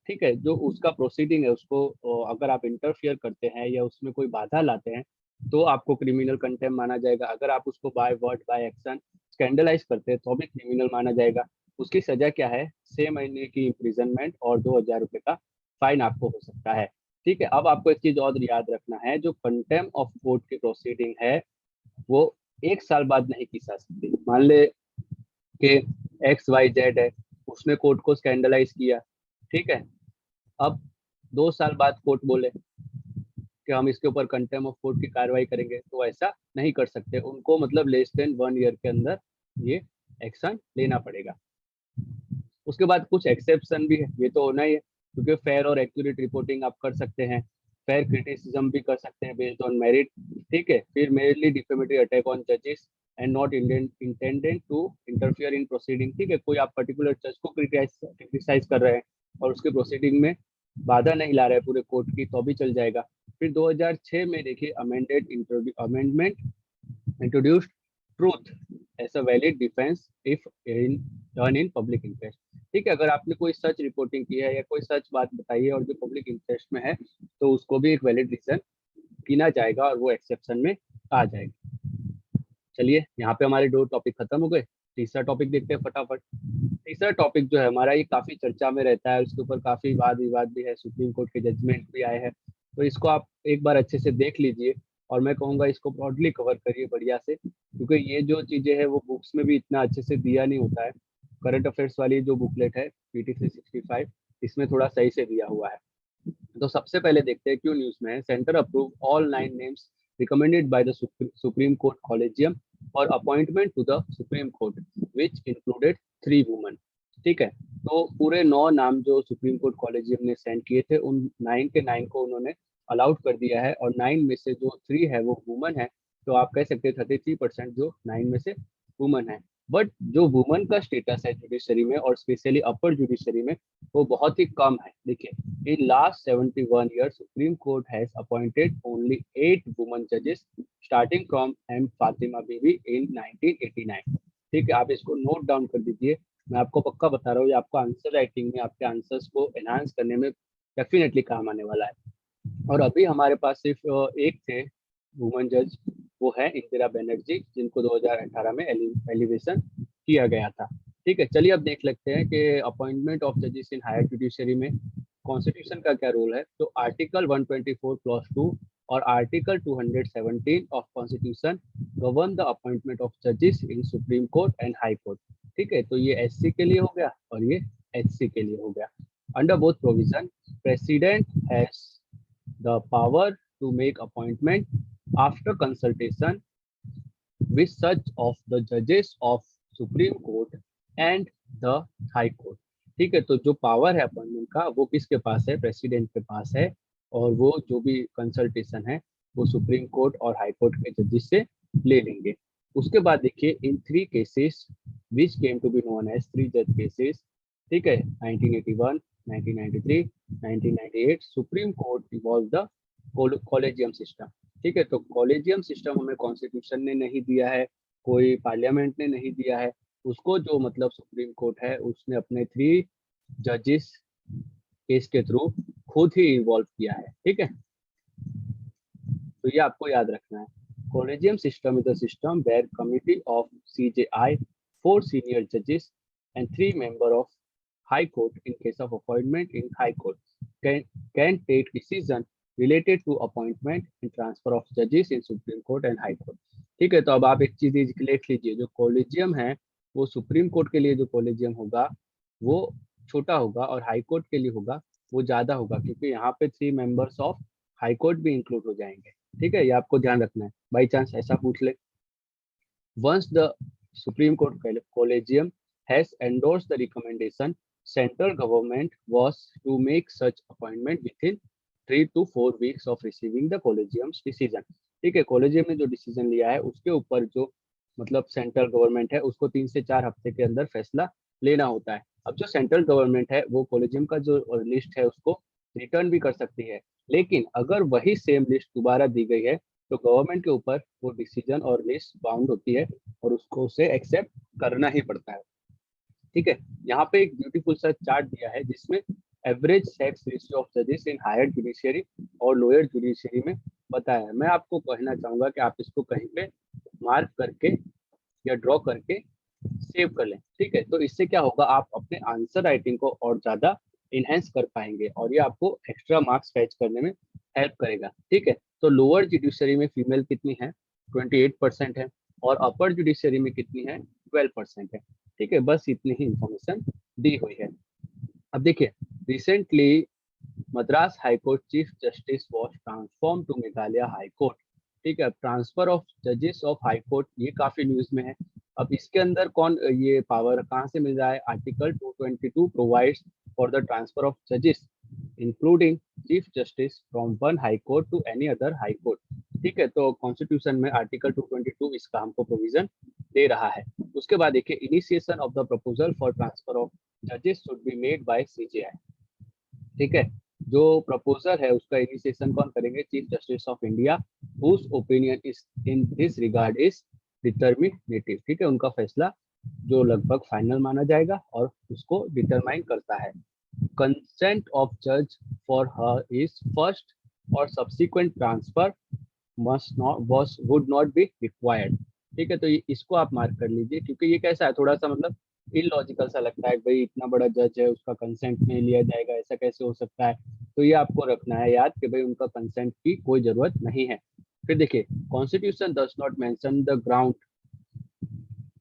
ठीक है, जो उसका प्रोसीडिंग है उसको अगर आप इंटरफियर करते हैं या उसमें कोई बाधा लाते हैं तो आपको क्रिमिनल कंटेम्प्ट माना जाएगा। अगर आप उसको by word by action scandalise करते हैं तो भी क्रिमिनल माना जाएगा। उसकी सजा क्या है, 6 महीने की इम्प्रिजनमेंट और 2000 रुपए का फाइन आपको हो सकता है। ठीक है, अब आपको एक चीज और याद रखना है, जो कंटेम्प्ट ऑफ कोर्ट की प्रोसीडिंग है वो 1 साल बाद नहीं की जा सकती। मान ले कि XYZ है, उसने कोर्ट को स्कैंडलाइज किया, ठीक है, अब 2 साल बाद कोर्ट बोले कि हम इसके ऊपर कंटेम्प्ट ऑफ कोर्ट की कार्रवाई करेंगे, तो ऐसा नहीं कर सकते, उनको मतलब लेस देन 1 ईयर के अंदर ये एक्शन लेना पड़ेगा। उसके बाद कुछ एक्सेप्शन भी है, ये तो होना ही है, क्योंकि फेयर और एक्यूरेट रिपोर्टिंग आप कर सकते हैं, फेयर क्रिटिसिज्म भी कर सकते हैं बेस्ड ऑन मेरिट। ठीक है, फिर मेरली डिफेमेटरी अटैक ऑन जजेस and not intended to interfere in proceeding. ठीक है, कोई आप पर्टिकुलर जज को क्रिटिसाइज कर रहे हैं और उसके प्रोसीडिंग में बाधा नहीं ला रहे पूरे कोर्ट की, तो भी चल जाएगा। फिर 2006 में देखिए amendment introduced truth as a valid defence if in done in public interest. ठीक है, अगर आपने कोई सच रिपोर्टिंग की है या कोई सच बात बताई है और जो पब्लिक इंटरेस्ट में है, तो उसको भी एक वैलिड रीजन गिना जाएगा और वो एक्सेप्शन में आ जाएगा। चलिए, यहाँ पे हमारे 2 टॉपिक खत्म हो गए। तीसरा टॉपिक देखते हैं फटाफट। तीसरा टॉपिक जो है हमारा, ये काफी चर्चा में रहता है, उसके ऊपर काफी वाद विवाद भी है, सुप्रीम कोर्ट के जजमेंट भी आए हैं, तो इसको आप एक बार अच्छे से देख लीजिए और मैं कहूँगा इसको ब्रॉडली कवर करिए बढ़िया से, क्योंकि ये जो चीजें हैं वो बुक्स में भी इतना अच्छे से दिया नहीं होता है। करंट अफेयर्स वाली जो बुकलेट है PT 365, इसमें थोड़ा सही से दिया हुआ है। तो सबसे पहले देखते हैं क्यों न्यूज में है। Centre approve all 9 names recommended by the Supreme Court Collegium for appointment to the Supreme Court, which included 3 women। ठीक है, तो पूरे 9 नाम जो सुप्रीम कोर्ट कॉलेजियम ने सेंड किए थे, उन 9 के 9 को उन्होंने अलाउड कर दिया है, और 9 में से जो 3 है वो वुमन है। तो आप कह सकते हैं 33% जो 9 में से वुमन है। बट जो वुमन का स्टेटस है जुडिशरी में और स्पेशली अपर जुडिशरी में, वो बहुत ही कम है। देखिए, in last 71 years supreme court has appointed only 8 woman जजेस स्टार्टिंग फ्रॉम एम फातिमा बीवी इन 1989। ठीक है, आप इसको नोट डाउन कर दीजिए। मैं आपको पक्का बता रहा हूँ, ये आपको आंसर राइटिंग में आपके आंसर्स को एनहांस करने में डेफिनेटली काम आने वाला है। और अभी हमारे पास सिर्फ एक थे वुमन जज, वो है इंदिरा बनर्जी, जिनको 2018 में एलिवेशन किया गया था। ठीक है, चलिए अब देख लेते हैं कि अपॉइंटमेंट ऑफ जजेस इन हायर जुडिशरी में कॉन्स्टिट्यूशन का क्या रोल है। तो आर्टिकल 124 क्लॉज 2 और article 217 of constitution govern the appointment of जजेस in supreme court and high court. ठीक है, तो ये SC के लिए हो गया और ये HC के लिए हो गया। Under both provision, president has the power to make appointment after consultation with such of the judges of Supreme Court and the High Court। ठीक है, तो जो पावर है अपॉइंटमेंट का वो किसके पास है? प्रेसिडेंट के पास है, और वो जो भी कंसल्टेशन है वो सुप्रीम कोर्ट और हाई कोर्ट के जजेस से ले लेंगे। उसके बाद देखिए, in 3 cases which came to be known as 3 जज केसेस। ठीक है, 1981, 1993, 1998 supreme court evolve the collegium system. ठीक है, तो कॉलेजियम सिस्टम हमें कॉन्स्टिट्यूशन ने नहीं दिया है, कोई पार्लियामेंट ने नहीं दिया है, उसको जो मतलब सुप्रीम कोर्ट है उसने अपने 3 जजेस केस के थ्रू खुद ही इवॉल्व किया है। ठीक है, तो ये आपको याद रखना है। Collegium system is the system where committee of CJI 4 senior जजेस and 3 member of high court in case of appointment in high court can take decision related to appointment and transfer of judges in Supreme Court and High Court। ठीक है, तो अब आप एक चीज लिख लीजिए, जो कॉलेजियम है वो सुप्रीम कोर्ट के लिए जो कॉलेजियम होगा वो छोटा होगा, और हाई कोर्ट के लिए होगा वो ज्यादा होगा, क्योंकि यहाँ पे 3 मेंबर्स ऑफ हाई कोर्ट भी इंक्लूड हो जाएंगे। ठीक है, ये आपको ध्यान रखना है, बाई चांस ऐसा पूछ ले। Once the supreme court collegium has endorse the recommendation, central government was to make such appointment within 3 to 4 weeks of receiving the collegium's decision। ठीक है, कॉलेजियम ने जो डिसीजन लिया है उसके ऊपर जो मतलब सेंट्रल गवर्नमेंट है उसको 3 से 4 हफ्ते के अंदर फैसला लेना होता है। अब जो सेंट्रल गवर्नमेंट है वो कॉलेजियम का जो लिस्ट है उसको रिटर्न भी कर सकती है, लेकिन अगर वही सेम लिस्ट दोबारा दी गई है तो गवर्नमेंट के ऊपर वो डिसीजन और लिस्ट बाउंड होती है और उसको उसे एक्सेप्ट करना ही पड़ता है। ठीक है, यहाँ पे एक ब्यूटीफुल सा चार्ट दिया है जिसमें एवरेज सेक्स रेशियो ऑफ जजेस इन हायर जुडिशियरी और लोअर जुडिशियरी में बताया है। मैं आपको कहना चाहूंगा कि आप इसको कहीं पे मार्क करके या ड्रॉ करके सेव कर लें। ठीक है, तो इससे क्या होगा, आप अपने आंसर राइटिंग को और ज्यादा इनहेंस कर पाएंगे और ये आपको एक्स्ट्रा मार्क्स फैच करने में हेल्प करेगा। ठीक है, तो लोअर जुडिशरी में फीमेल कितनी है? 28% है, और अपर जुडिशरी में कितनी है? 12% है। ठीक है, बस इतनी ही इंफॉर्मेशन दी हुई है। अब देखिए, recently Madras high court chief justice was transform to Meghalaya high court. ठीक है, ट्रांसफर ऑफ जजेस ऑफ हाई कोर्ट ये काफी न्यूज में है। अब इसके अंदर कौन ये पावर कहाँ से मिल रहा है? Article 222 provides for the transfer of जजेस including chief justice from one high court to any other high court. ठीक है, तो कॉन्स्टिट्यूशन में आर्टिकल 222 इसका हमको प्रोविजन दे रहा है। उसके बाद देखिए, initiation of the proposal for transfer of जजेस should be made by CJI। ठीक है, जो प्रपोजल है उसका इनिशिएशन कौन करेंगे? Chief justice of India, whose opinion is in this regard is determinative, ठीक है, उनका फैसला जो लगभग फाइनल माना जाएगा और उसको डिटरमाइन करता है। कंसेंट ऑफ जज फॉर हर इज फर्स्ट और subsequent transfer must not would not be required, ठीक है। तो इसको आप मार्क कर लीजिए, क्योंकि ये कैसा है, थोड़ा सा मतलब इलॉजिकल सा लगता है, भाई इतना बड़ा जज है उसका कंसेंट नहीं लिया जाएगा, ऐसा कैसे हो सकता है। तो ये आपको रखना है याद कि भाई उनका कंसेंट की कोई जरूरत नहीं है। फिर देखिए, constitution does not mention the ground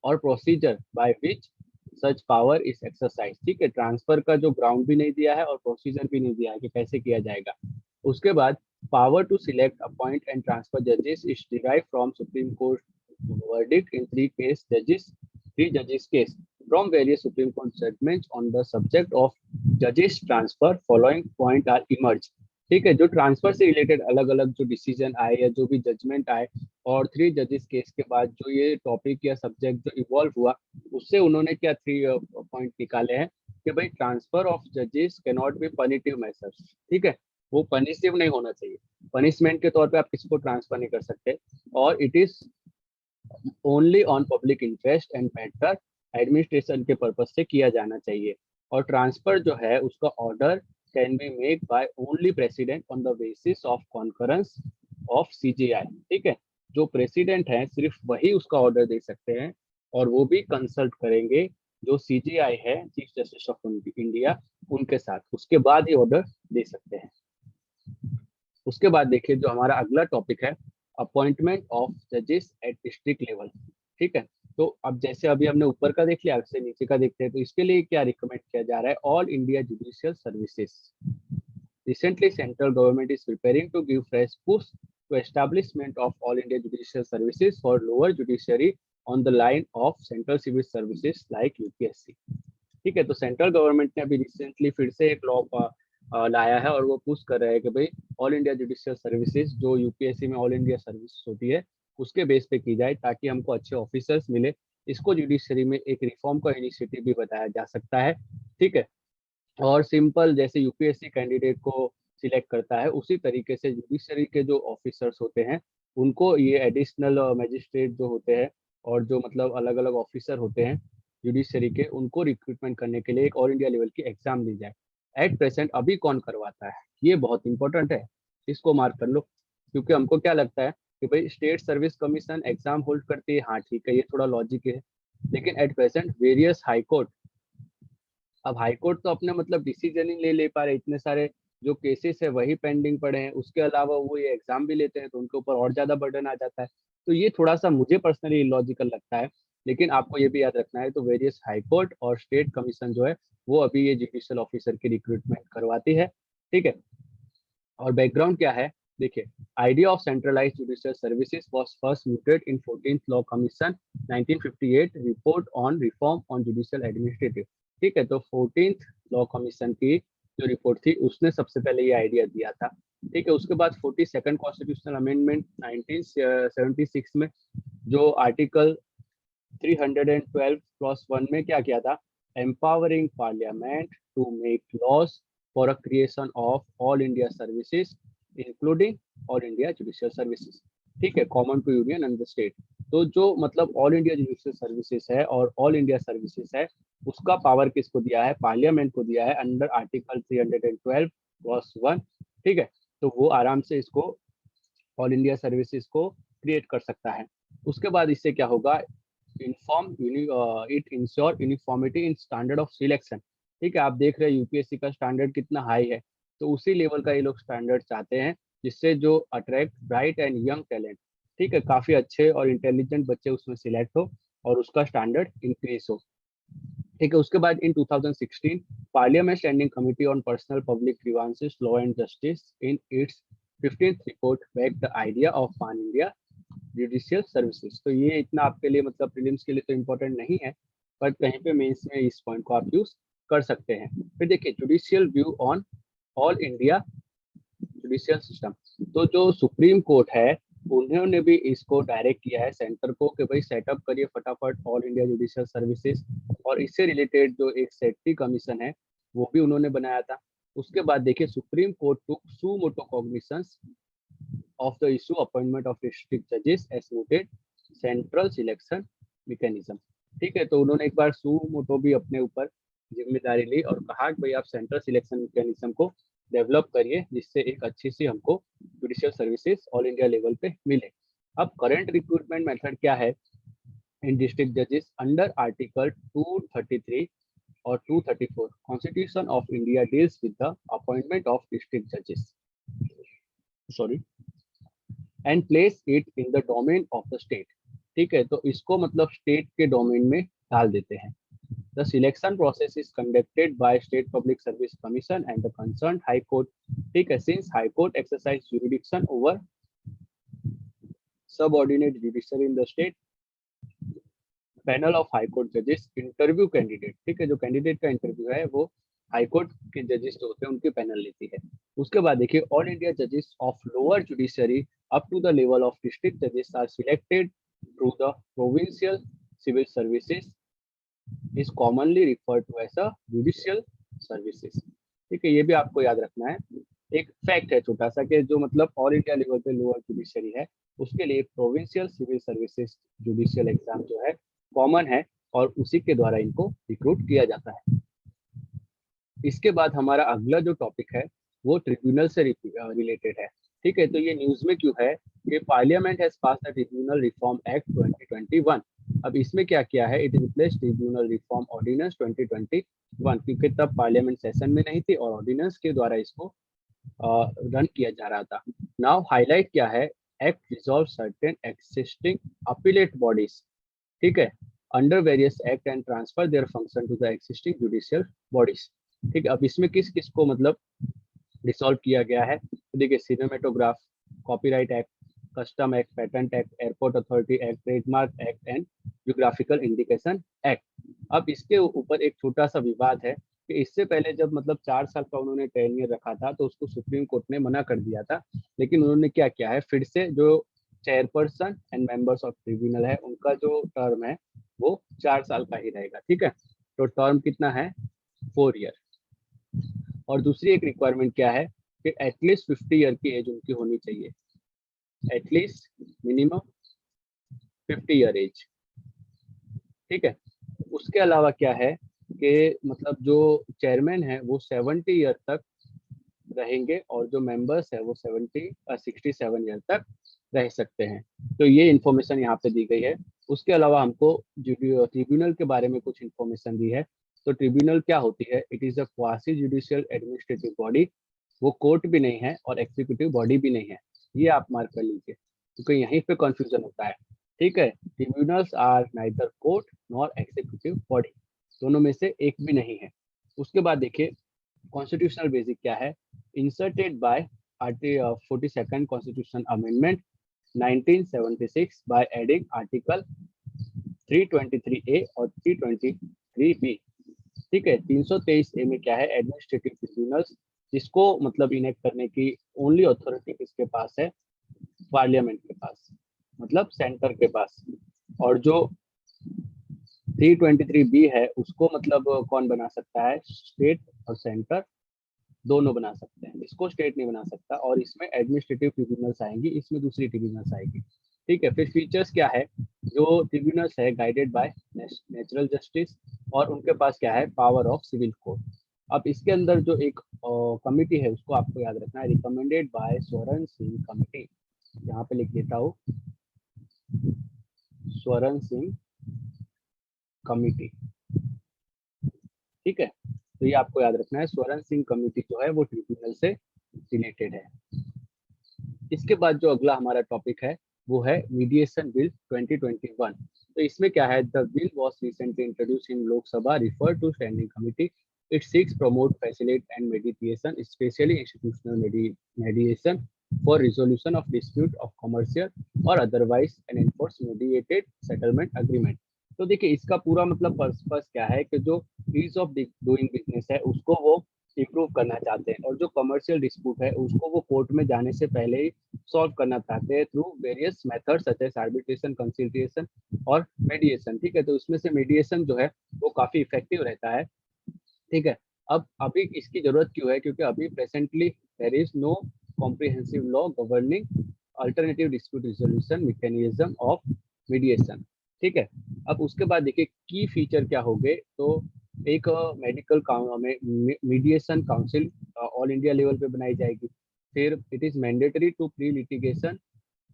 और procedure by which such power is exercise, ठीक है। ट्रांसफर का जो ग्राउंड भी नहीं दिया है और प्रोसीजर भी नहीं दिया है कि कैसे किया जाएगा। उसके बाद power to select appoint and transfer जजेस is derive from supreme court verdict in three judges case from various Supreme Court judgments on the subject of judges transfer following point are emerged, ठीक है। जो transfer से related अलग अलग जो decision आए या जो भी जजमेंट आए और 3 जजेस केस के बाद जो ये टॉपिक या सब्जेक्ट जो इवॉल्व हुआ, उससे उन्होंने क्या 3 पॉइंट निकाले हैं कि भाई ट्रांसफर ऑफ जजेस कैन नॉट बी पनिटिव मेजर्स, ठीक है, वो पनिशिव नहीं होना चाहिए, पनिशमेंट के तौर पे आप किसी को ट्रांसफर नहीं कर सकते, और it is only on public interest and matter administration के पर्पज से किया जाना चाहिए। और ट्रांसफर जो है उसका order can be made by only president on the basis of concurrence of CGI, ठीक है। जो प्रेसिडेंट है सिर्फ वही उसका ऑर्डर दे सकते हैं, और वो भी कंसल्ट करेंगे जो सीजीआई है, चीफ जस्टिस ऑफ इंडिया, उनके साथ, उसके बाद ही ऑर्डर दे सकते हैं। उसके बाद देखिए जो हमारा अगला टॉपिक है, अपॉइंटमेंट ऑफ जजेस एट डिस्ट्रिक्ट लेवल, ठीक है। तो अब जैसे अभी हमने ऊपर का देख लिया, अब से नीचे का देखते हैं। तो इसके लिए क्या रिकमेंड किया जा रहा है, all India judicial services. Recently, central government is preparing to give fresh push to establishment of all India judicial services for lower judiciary on the line of central civil services like UPSC, ठीक है। तो central government ने अभी recently फिर से एक law लाया है और वो पुश कर रहे हैं कि भाई ऑल इंडिया जुडिशियल सर्विसेज जो यूपीएससी में ऑल इंडिया सर्विस होती है उसके बेस पे की जाए, ताकि हमको अच्छे ऑफिसर्स मिले। इसको जुडिशरी में एक रिफॉर्म का इनिशिएटिव भी बताया जा सकता है, ठीक है। और सिंपल जैसे यूपीएससी कैंडिडेट को सिलेक्ट करता है, उसी तरीके से जुडिशरी के जो ऑफिसर्स होते हैं उनको ये एडिशनल मजिस्ट्रेट जो होते हैं और जो मतलब अलग अलग ऑफिसर होते हैं जुडिशरी के, उनको रिक्रूटमेंट करने के लिए एक ऑल इंडिया लेवल की एग्जाम दी जाए। एट प्रेजेंट अभी कौन करवाता है, ये बहुत इंपॉर्टेंट है, इसको मार्क कर लो। क्योंकि हमको क्या लगता है कि भाई state service commission exam hold करती है, हाँ ठीक है, ये थोड़ा लॉजिक है। लेकिन at present various high court, अब हाई कोर्ट तो अपने मतलब डिसीजन ही ले पा रहे, इतने सारे जो केसेस है वही पेंडिंग पड़े हैं, उसके अलावा वो ये एग्जाम भी लेते हैं तो उनके ऊपर और ज्यादा बर्डन आ जाता है। तो ये थोड़ा सा मुझे पर्सनली इलॉजिकल लगता है। लेकिन आपको ये भी याद रखना है, तो वेरियस हाई कोर्ट और स्टेट कमीशन जो है वो अभी ये जुडिशियल ऑफिसर की रिक्रूटमेंट करवाती है, ठीक है। और बैकग्राउंड क्या है, देखिए, idea of centralised judicial services was first mooted in 14th law commission 1958 report on reform on judicial administrative, ठीक है। तो 14th लॉ कमीशन की जो रिपोर्ट थी उसने सबसे पहले ये आइडिया दिया था, ठीक है। उसके बाद 42nd कॉन्स्टिट्यूशनल अमेंडमेंट 1976 में जो आर्टिकल 312 क्लॉज 1 में क्या किया था, empowering parliament to make laws for a creation of all India services including all India judicial services, ठीक है, common to union and the state. तो जो मतलब ऑल इंडिया जुडिशियल सर्विसेज है और ऑल इंडिया सर्विसेज है, उसका पावर किसको दिया है, पार्लियामेंट को दिया है अंडर आर्टिकल 312 क्लॉज 1, ठीक है। तो वो आराम से इसको ऑल इंडिया सर्विसेज को क्रिएट कर सकता है। उसके बाद इससे क्या होगा, it ensure uniformity in standard of selection, ठीक है। आप देख रहे हैं यूपीएससी का स्टैंडर्ड कितना हाई है, तो उसी लेवल का ये लोग स्टैंडर्ड चाहते हैं, जिससे जो attract bright and young talent, ठीक है, काफी अच्छे और इंटेलिजेंट बच्चे उसमें सिलेक्ट हो और उसका स्टैंडर्ड इंक्रीज हो, ठीक है। उसके बाद इन 2016 parliament standing committee on personnel public grievances law and justice in its 15th report back the idea of पान इंडिया जुडिशियल सर्विसेज। तो ये इतना आपके लिए मतलब प्रीलिम्स के लिए तो इम्पोर्टेंट नहीं है, पर कहीं पे मेंस में इस पॉइंट को आप यूज कर सकते हैं। फिर देखिए judicial view on all India judicial system. तो जो सुप्रीम कोर्ट है उन्होंने भी इसको डायरेक्ट किया है सेंटर को कि भाई सेटअप करिए फटाफट ऑल इंडिया जुडिशियल सर्विसेज, और इससे रिलेटेड जो एक सेफ्टी कमीशन है वो भी उन्होंने बनाया था। उसके बाद देखिए supreme court took suo motu cognitions of the issue appointment of district judges as noted central selection mechanism. ठीक है, तो उन्होंने एक बार सुमोटो भी अपने ऊपर जिम्मेदारी ली और कहा कि भाई आप सेंट्रल सिलेक्शन मैकेनिज्म को डेवलप करिए जिससे एक अच्छी सी हमको judicial services all India level पे मिले। अब करंट रिक्रूटमेंट मेथड क्या है इन डिस्ट्रिक्ट जजेस under article 233 or 234 Constitution of India deals with the appointment of district judges. Sorry, and place it in the domain of the state. ठीक है, तो इसको मतलब स्टेट के डोमेन में डाल देते हैं। The selection process is conducted by State Public Service Commission and the concerned High Court. ठीक है, since High Court exercise jurisdiction over subordinate judiciary in the state, panel of high court जजेस interview candidate. ठीक है, जो candidate का interview है वो high court के जजेस जो होते हैं उनकी पैनल लेती है। उसके बाद देखिए ऑल इंडिया जजेस of lower judiciary up to the level of district जजेस are selected through the provincial civil services is commonly referred to as a judicial services. ठीक है, ये भी आपको याद रखना है। एक फैक्ट है छोटा सा कि जो मतलब ऑल इंडिया लेवल पे लोअर जुडिशरी है उसके लिए provincial civil services judicial exam जो है कॉमन है और उसी के द्वारा इनको रिक्रूट किया जाता है। इसके बाद हमारा अगला जो टॉपिक है वो ट्रिब्यूनल से रिलेटेड है। ठीक है, तो ये न्यूज में क्यों है कि parliament has passed the tribunal reform act 2021। अब इसमें क्या किया है, it replace tribunal reform ordinance 2021 क्योंकि तब पार्लियामेंट सेशन में नहीं थी और ऑर्डिनेंस के द्वारा इसको रन किया जा रहा था। नाउ हाईलाइट क्या है, act resolve certain existing appellate bodies. ठीक है, under various act and transfer their function to the existing judicial bodies. ठीक है, अब इसमें किस किस को मतलब डिसॉल्व किया गया है, तो देखिए cinematograph, copyright act, custom act, patent act, airport authority act, trademark act and geographical indication act. अब इसके ऊपर एक छोटा सा विवाद है कि इससे पहले जब मतलब 4 साल का उन्होंने टेन्योर रखा था तो उसको सुप्रीम कोर्ट ने मना कर दिया था, लेकिन उन्होंने क्या किया है फिर से जो chairperson and members of tribunal है उनका जो टर्म है वो 4 साल का ही रहेगा। ठीक है, तो टर्म कितना है 4 ईयर। और दूसरी एक रिक्वायरमेंट क्या है कि एटलीस्ट 50 ईयर की एज उनकी होनी चाहिए, एटलीस्ट मिनिमम 50 ईयर एज। ठीक है, उसके अलावा क्या है कि मतलब जो चेयरमैन है वो 70 ईयर तक रहेंगे और जो मेंबर्स है वो 67 ईयर तक रह सकते हैं। तो ये इन्फॉर्मेशन यहाँ पे दी गई है। उसके अलावा हमको ट्रिब्यूनल के बारे में कुछ इन्फॉर्मेशन दी है। तो ट्रिब्यूनल क्या होती है, it is a quasi judicial administrative body. वो कोर्ट भी नहीं है और एग्जीक्यूटिव बॉडी भी नहीं है, ये आप मार्क कर लीजिए क्योंकि यहीं पे कंफ्यूजन होता है। ठीक है, tribunals are neither court nor executive body, दोनों में से एक भी नहीं है। उसके बाद देखिए कॉन्स्टिट्यूशनल बेसिक क्या है, inserted by 42nd constitution amendment 1976 by adding article 323A और 323B। ठीक है, 323A में क्या है, एडमिनिस्ट्रेटिव ट्रिब्यूनल्स, जिसको मतलब इनेक्ट करने की ओनली अथॉरिटी किसके पास है, पार्लियामेंट के पास, मतलब सेंटर के पास। और जो 323B है उसको मतलब कौन बना सकता है, स्टेट और सेंटर दोनों बना सकते हैं, इसको स्टेट नहीं बना सकता। और इसमें एडमिनिस्ट्रेटिव ट्रिब्यूनल्स आएंगी, इसमें दूसरी ट्रिब्यूनल्स आएगी। ठीक है, फिर फीचर्स क्या है, जो ट्रिब्यूनल्स है गाइडेड बाय नेचुरल जस्टिस और उनके पास क्या है, पावर ऑफ सिविल कोर्ट। अब इसके अंदर जो एक कमिटी है उसको आपको याद रखना है, recommended by Swaran Singh committee. यहाँ पे लिख देता हूँ स्वरण सिंह कमिटी। ठीक है, तो ये आपको याद रखना है, स्वरण सिंह कमिटी जो है वो ट्रिब्यूनल से रिलेटेड है। इसके बाद जो अगला हमारा टॉपिक है वो है मीडिएशन बिल 2021। तो इसमें क्या है, the bill was recently introduced in Lok Sabha, refer to standing committee. It seeks promote facilitate and mediation, especially institutional mediation for resolution of dispute of commercial or otherwise and enforce mediated settlement agreement. तो देखिए इसका पूरा मतलब purpose क्या है कि जो ease of doing business है उसको वो इम्प्रूव करना चाहते हैं और जो कमर्शियल डिस्प्यूट है उसको वो कोर्ट में जाने से पहले ही सॉल्व करना चाहते हैं through various methods such as arbitration, conciliation और मेडिएशन। ठीक है, तो इसमें से मेडिएशन जो है वो काफी इफेक्टिव रहता है। ठीक है, अब अभी इसकी जरूरत क्यों है, क्योंकि अभी presently there is no comprehensive law governing alternative dispute resolution mechanism of mediation. ठीक है, अब उसके बाद देखिए की फीचर क्या हो गए, तो एक मेडिकल में mediation council all India level पे बनाई जाएगी। फिर it is mandatory to pre litigation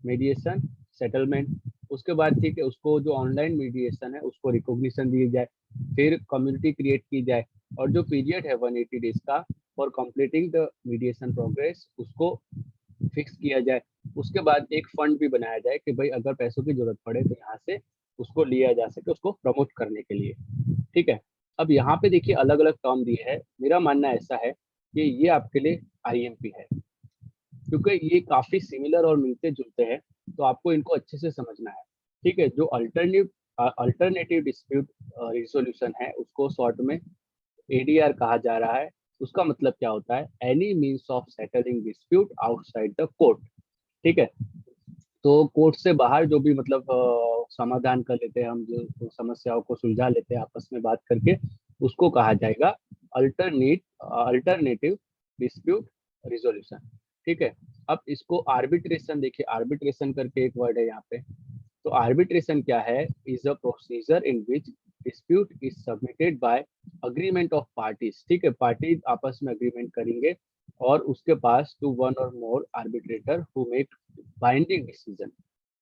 mediation settlement. उसके बाद ठीक है, उसको जो ऑनलाइन मीडिएशन है उसको रिकॉग्निशन दी जाए। फिर कम्युनिटी क्रिएट की जाए, और जो पीरियड है 180 डेज का for completing the mediation progress उसको फिक्स किया जाए। उसके बाद एक फंड भी बनाया जाए कि भाई अगर पैसों की जरूरत पड़े तो यहाँ से उसको लिया जा सके, उसको प्रमोट करने के लिए। ठीक है, अब यहाँ पे देखिए अलग अलग टर्म दिए है। मेरा मानना ऐसा है कि ये आपके लिए आईएमपी है, क्योंकि ये काफी सिमिलर और मिलते जुलते हैं, तो आपको इनको अच्छे से समझना है। ठीक है, जो अल्टरनेटिव डिस्प्यूट रिजोल्यूशन है उसको शॉर्ट में एडीआर कहा जा रहा है। उसका मतलब क्या होता है, any means of settling dispute outside the court. ठीक है, तो कोर्ट से बाहर जो भी मतलब समाधान कर लेते हैं हम, जो समस्याओं को सुलझा लेते हैं आपस में बात करके, उसको कहा जाएगा अल्टरनेटिव डिस्प्यूट रिजोल्यूशन। ठीक है, अब इसको आर्बिट्रेशन देखिए, आर्बिट्रेशन करके एक वर्ड है यहाँ पे। तो आर्बिट्रेशन क्या है, is a procedure in which dispute is submitted by agreement of parties. ठीक है, पार्टी आपस में अग्रीमेंट करेंगे और उसके पास to one or more arbitrator who make binding decision.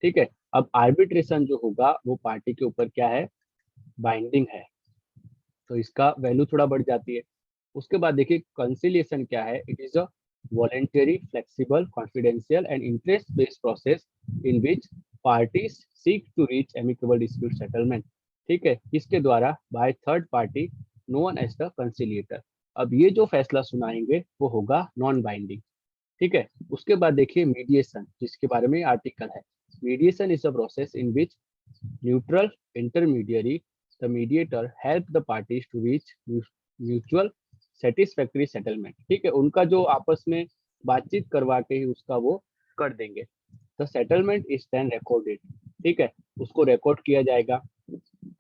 ठीक है, अब आर्बिट्रेशन जो होगा वो पार्टी के ऊपर क्या है, बाइंडिंग है, तो इसका वैल्यू थोड़ा बढ़ जाती है। उसके बाद देखिए कंसिलिएशन क्या है, it is a voluntary, flexible, confidential and interest-based process in which parties seek to reach amicable dispute settlement। ठीक है, किसके द्वारा, by third party known as the conciliator। अब ये जो फैसला सुनाएंगे वो होगा नॉन बाइंडिंग। ठीक है, उसके बाद देखिए मीडिएशन, जिसके बारे में आर्टिकल है। Mediation is a process in which neutral intermediary the mediator help the parties to reach mutual satisfactory settlement. ठीक है, उनका जो आपस में बातचीत करवा के ही उसका वो कर देंगे। The settlement is then recorded. ठीक है, उसको रिकॉर्ड किया जाएगा।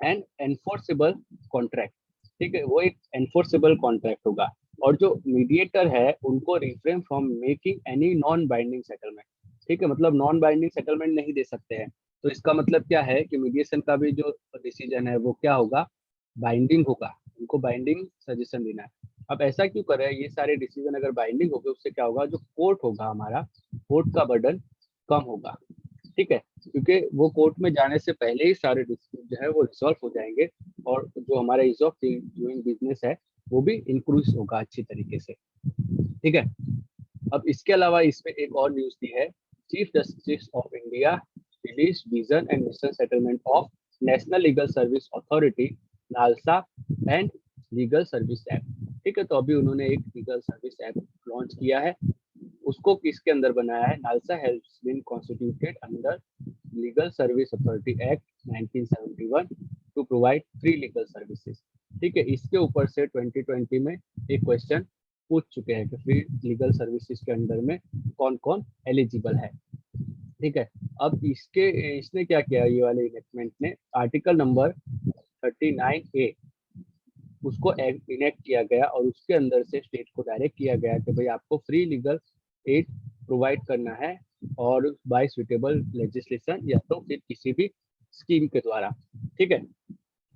And enforceable contract. ठीक है, वो एक एनफोर्सेबल कॉन्ट्रैक्ट होगा। और जो मीडिएटर है उनको refrain from making any non binding settlement. ठीक है, मतलब नॉन बाइंडिंग सेटलमेंट नहीं दे सकते हैं। तो इसका मतलब क्या है कि मीडिएशन का भी जो डिसीजन है वो क्या होगा, बाइंडिंग होगा। उनको बाइंडिंग सजेशन देना है। अब ऐसा क्यों कर रहे हैं, ये सारे डिसीजन अगर बाइंडिंग हो गए उससे क्या होगा, जो कोर्ट होगा हमारा, कोर्ट का बर्डन कम होगा। ठीक है, क्योंकि वो कोर्ट में जाने से पहले ही सारे डिस्प्यूट जो है वो रिजॉल्व हो जाएंगे, और जो हमारा इज ऑफ डूइंग बिजनेस है वो भी इंक्रीज होगा अच्छी तरीके से। ठीक है, अब इसके अलावा इसमें एक और न्यूज दी है, chief justice of India release vision and mission settlement of national legal service authority NALSA and legal service act. ठीक है, तो अभी उन्होंने एक लीगल सर्विस एक्ट लॉन्च किया है। उसको किसके अंदर बनाया है, NALSA has been constituted under legal service authority act 1971 to provide free legal services. ठीक है, इसके ऊपर से 2020 में एक क्वेश्चन पूछ चुके हैं कि फ्री लीगल सर्विसेज के अंडर में कौन कौन एलिजिबल है। ठीक है, अब इसने क्या किया, ये वाले इनेक्टमेंट ने आर्टिकल नंबर 39A उसको इनेक्ट किया गया, और उसके अंदर से स्टेट को डायरेक्ट किया गया कि भाई आपको फ्री लीगल एड प्रोवाइड करना है, और बाय सुटेबल लेजिस्लेशन या तो फिर किसी भी स्कीम के द्वारा। ठीक है,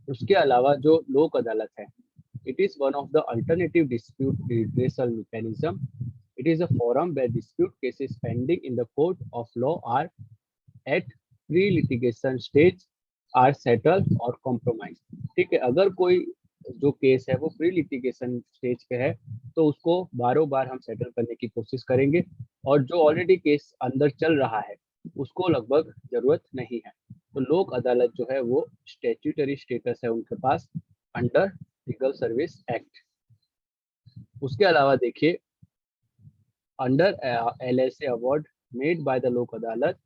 उसके अलावा जो लोक अदालत है, it is one of the alternative dispute redressal mechanism. It is a forum where dispute cases pending in the court of law are at pre litigation stage are settle और कॉम्प्रोमाइज। ठीक है, अगर कोई जो केस है वो pre litigation stage पे है तो उसको बारों बार हम सेटल करने की कोशिश करेंगे, और जो ऑलरेडी केस अंदर चल रहा है उसको लगभग जरूरत नहीं है। तो लोक अदालत जो है वो स्टैट्यूटरी स्टेटस है उनके पास अंडर लीगल सर्विस एक्ट। उसके अलावा देखिए under LSA award made by the लोक अदालत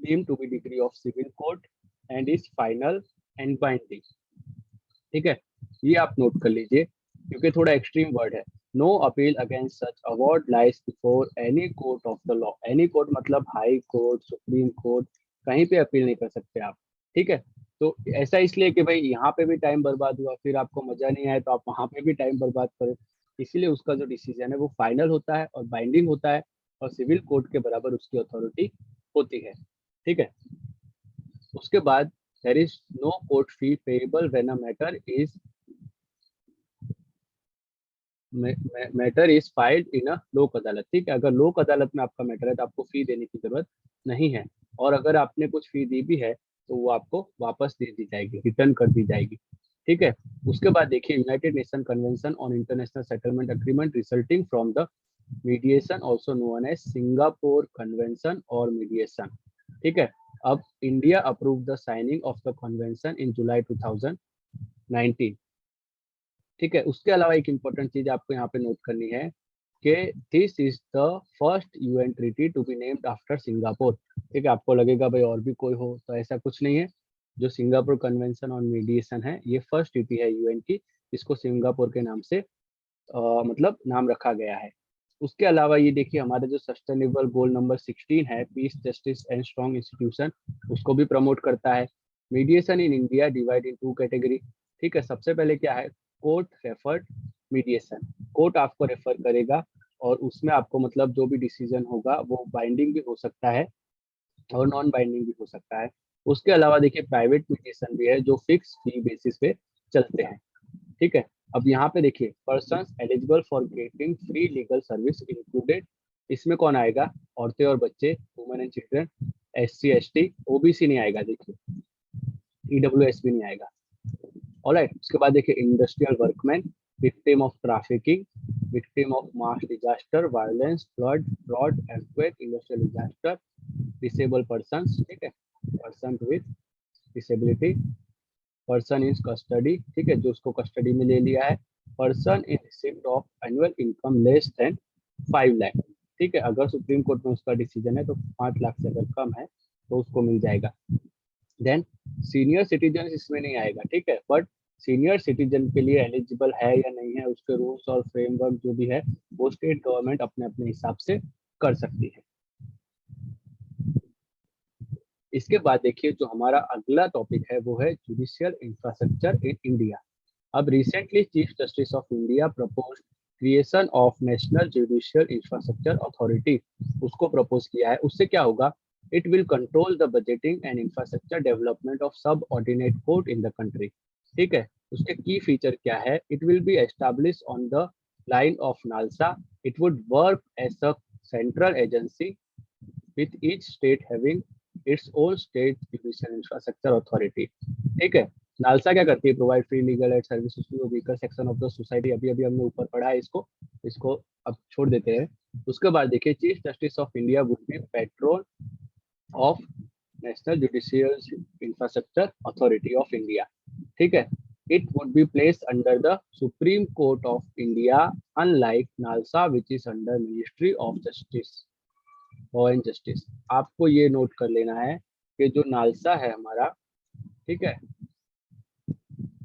deemed to be degree of civil court and is final and binding। ठीक है, ये आप नोट कर लीजिए क्योंकि थोड़ा एक्सट्रीम वर्ड है। No appeal against such award lies before any court of the law. Any court मतलब हाई कोर्ट, सुप्रीम कोर्ट, कहीं पे अपील नहीं कर सकते आप। ठीक है, तो ऐसा इसलिए कि भाई यहाँ पे भी टाइम बर्बाद हुआ, फिर आपको मजा नहीं आया तो आप वहां पे भी टाइम बर्बाद करें, इसीलिए उसका जो डिसीजन है वो फाइनल होता है और बाइंडिंग होता है, और सिविल कोर्ट के बराबर उसकी अथॉरिटी होती है। ठीक है, उसके बाद there is no court fee payable when a matter is filed in a लोक अदालत। ठीक है, अगर लोक अदालत में आपका मैटर है तो आपको फी देने की जरूरत नहीं है, और अगर आपने कुछ फी दी भी है तो वो आपको वापस दे दी जाएगी, रिटर्न कर दी जाएगी। ठीक है, उसके बाद देखिए United Nation convention on international settlement agreement resulting from the mediation also known as Singapore convention और मीडिएशन। ठीक है, अब India approve the signing of the convention in July 2019। ठीक है, उसके अलावा एक इम्पोर्टेंट चीज आपको यहाँ पे नोट करनी है कि this is the first UN treaty to be named after Singapore. ठीक है, आपको लगेगा भाई और भी कोई हो, तो ऐसा कुछ नहीं है। जो सिंगापुर कन्वेंशन ऑन मीडिएशन है ये फर्स्ट ट्रीटी है यूएन की, इसको सिंगापुर के नाम से मतलब नाम रखा गया है। उसके अलावा ये देखिए हमारा जो सस्टेनेबल गोल नंबर 16 है, piece justice and strong institution, उसको भी प्रमोट करता है। Mediation in India divide in 2 category. ठीक है, सबसे पहले क्या है, कोर्ट रेफर्ड मीडिएशन। कोर्ट आपको रेफर करेगा और उसमें आपको मतलब जो भी डिसीजन होगा वो बाइंडिंग भी हो सकता है और नॉन बाइंडिंग भी हो सकता है। उसके अलावा देखिए प्राइवेट मीडिएशन भी है जो फिक्स फी बेसिस पे चलते हैं। ठीक है, अब यहाँ पे देखिए persons eligible for getting free legal service included, इसमें कौन आएगा, औरतें और बच्चे, women and children, SC ST, OBC नहीं आएगा, देखिए EWS भी नहीं आएगा। ऑलराइट, उसके बाद देखिए industrial workman, victim of trafficking, victim of mass disaster, violence, flood, fraud, earthquake, industrial disaster, disable persons. ठीक है, person with disability, person in custody, ठीक है जो उसको कस्टडी में ले लिया है, person in receipt of annual income less than 5 lakh. ठीक है, अगर सुप्रीम कोर्ट में उसका डिसीजन है तो 5 लाख से अगर कम है तो उसको मिल जाएगा। देन सीनियर सिटीजन इसमें नहीं आएगा। ठीक है, बट सीनियर सिटीजन के लिए एलिजिबल है या नहीं है, उसके रूल्स और फ्रेमवर्क जो भी है वो स्टेट गवर्नमेंट अपने अपने हिसाब से कर सकती है। इसके बाद देखिए जो हमारा अगला टॉपिक है वो है जुडिशियल इंफ्रास्ट्रक्चर इन इंडिया। अब recently chief justice of India propose creation of national judicial infrastructure authority, उसको प्रपोज किया है। उससे क्या होगा, it will control the budgeting and infrastructure development of subordinate court in the country. ठीक है, उसके की फीचर क्या है, it will be establish on the line of NALSA, it would work as a central agency with each state having its own state judicial infrastructure authority। ठीक है, NALSA क्या करती है, provide free legal aid services to weaker section of the society. अभी अभी हमने ऊपर पढ़ा है इसको, इसको अब छोड़ देते हैं। उसके बाद देखिए chief justice of India would be patron of national judicial infrastructure authority of India. ठीक है, it would be placed under the Supreme Court of India, unlike NALSA which is under Ministry of Justice, law and justice. आपको ये note कर लेना है कि जो NALSA है हमारा, ठीक है,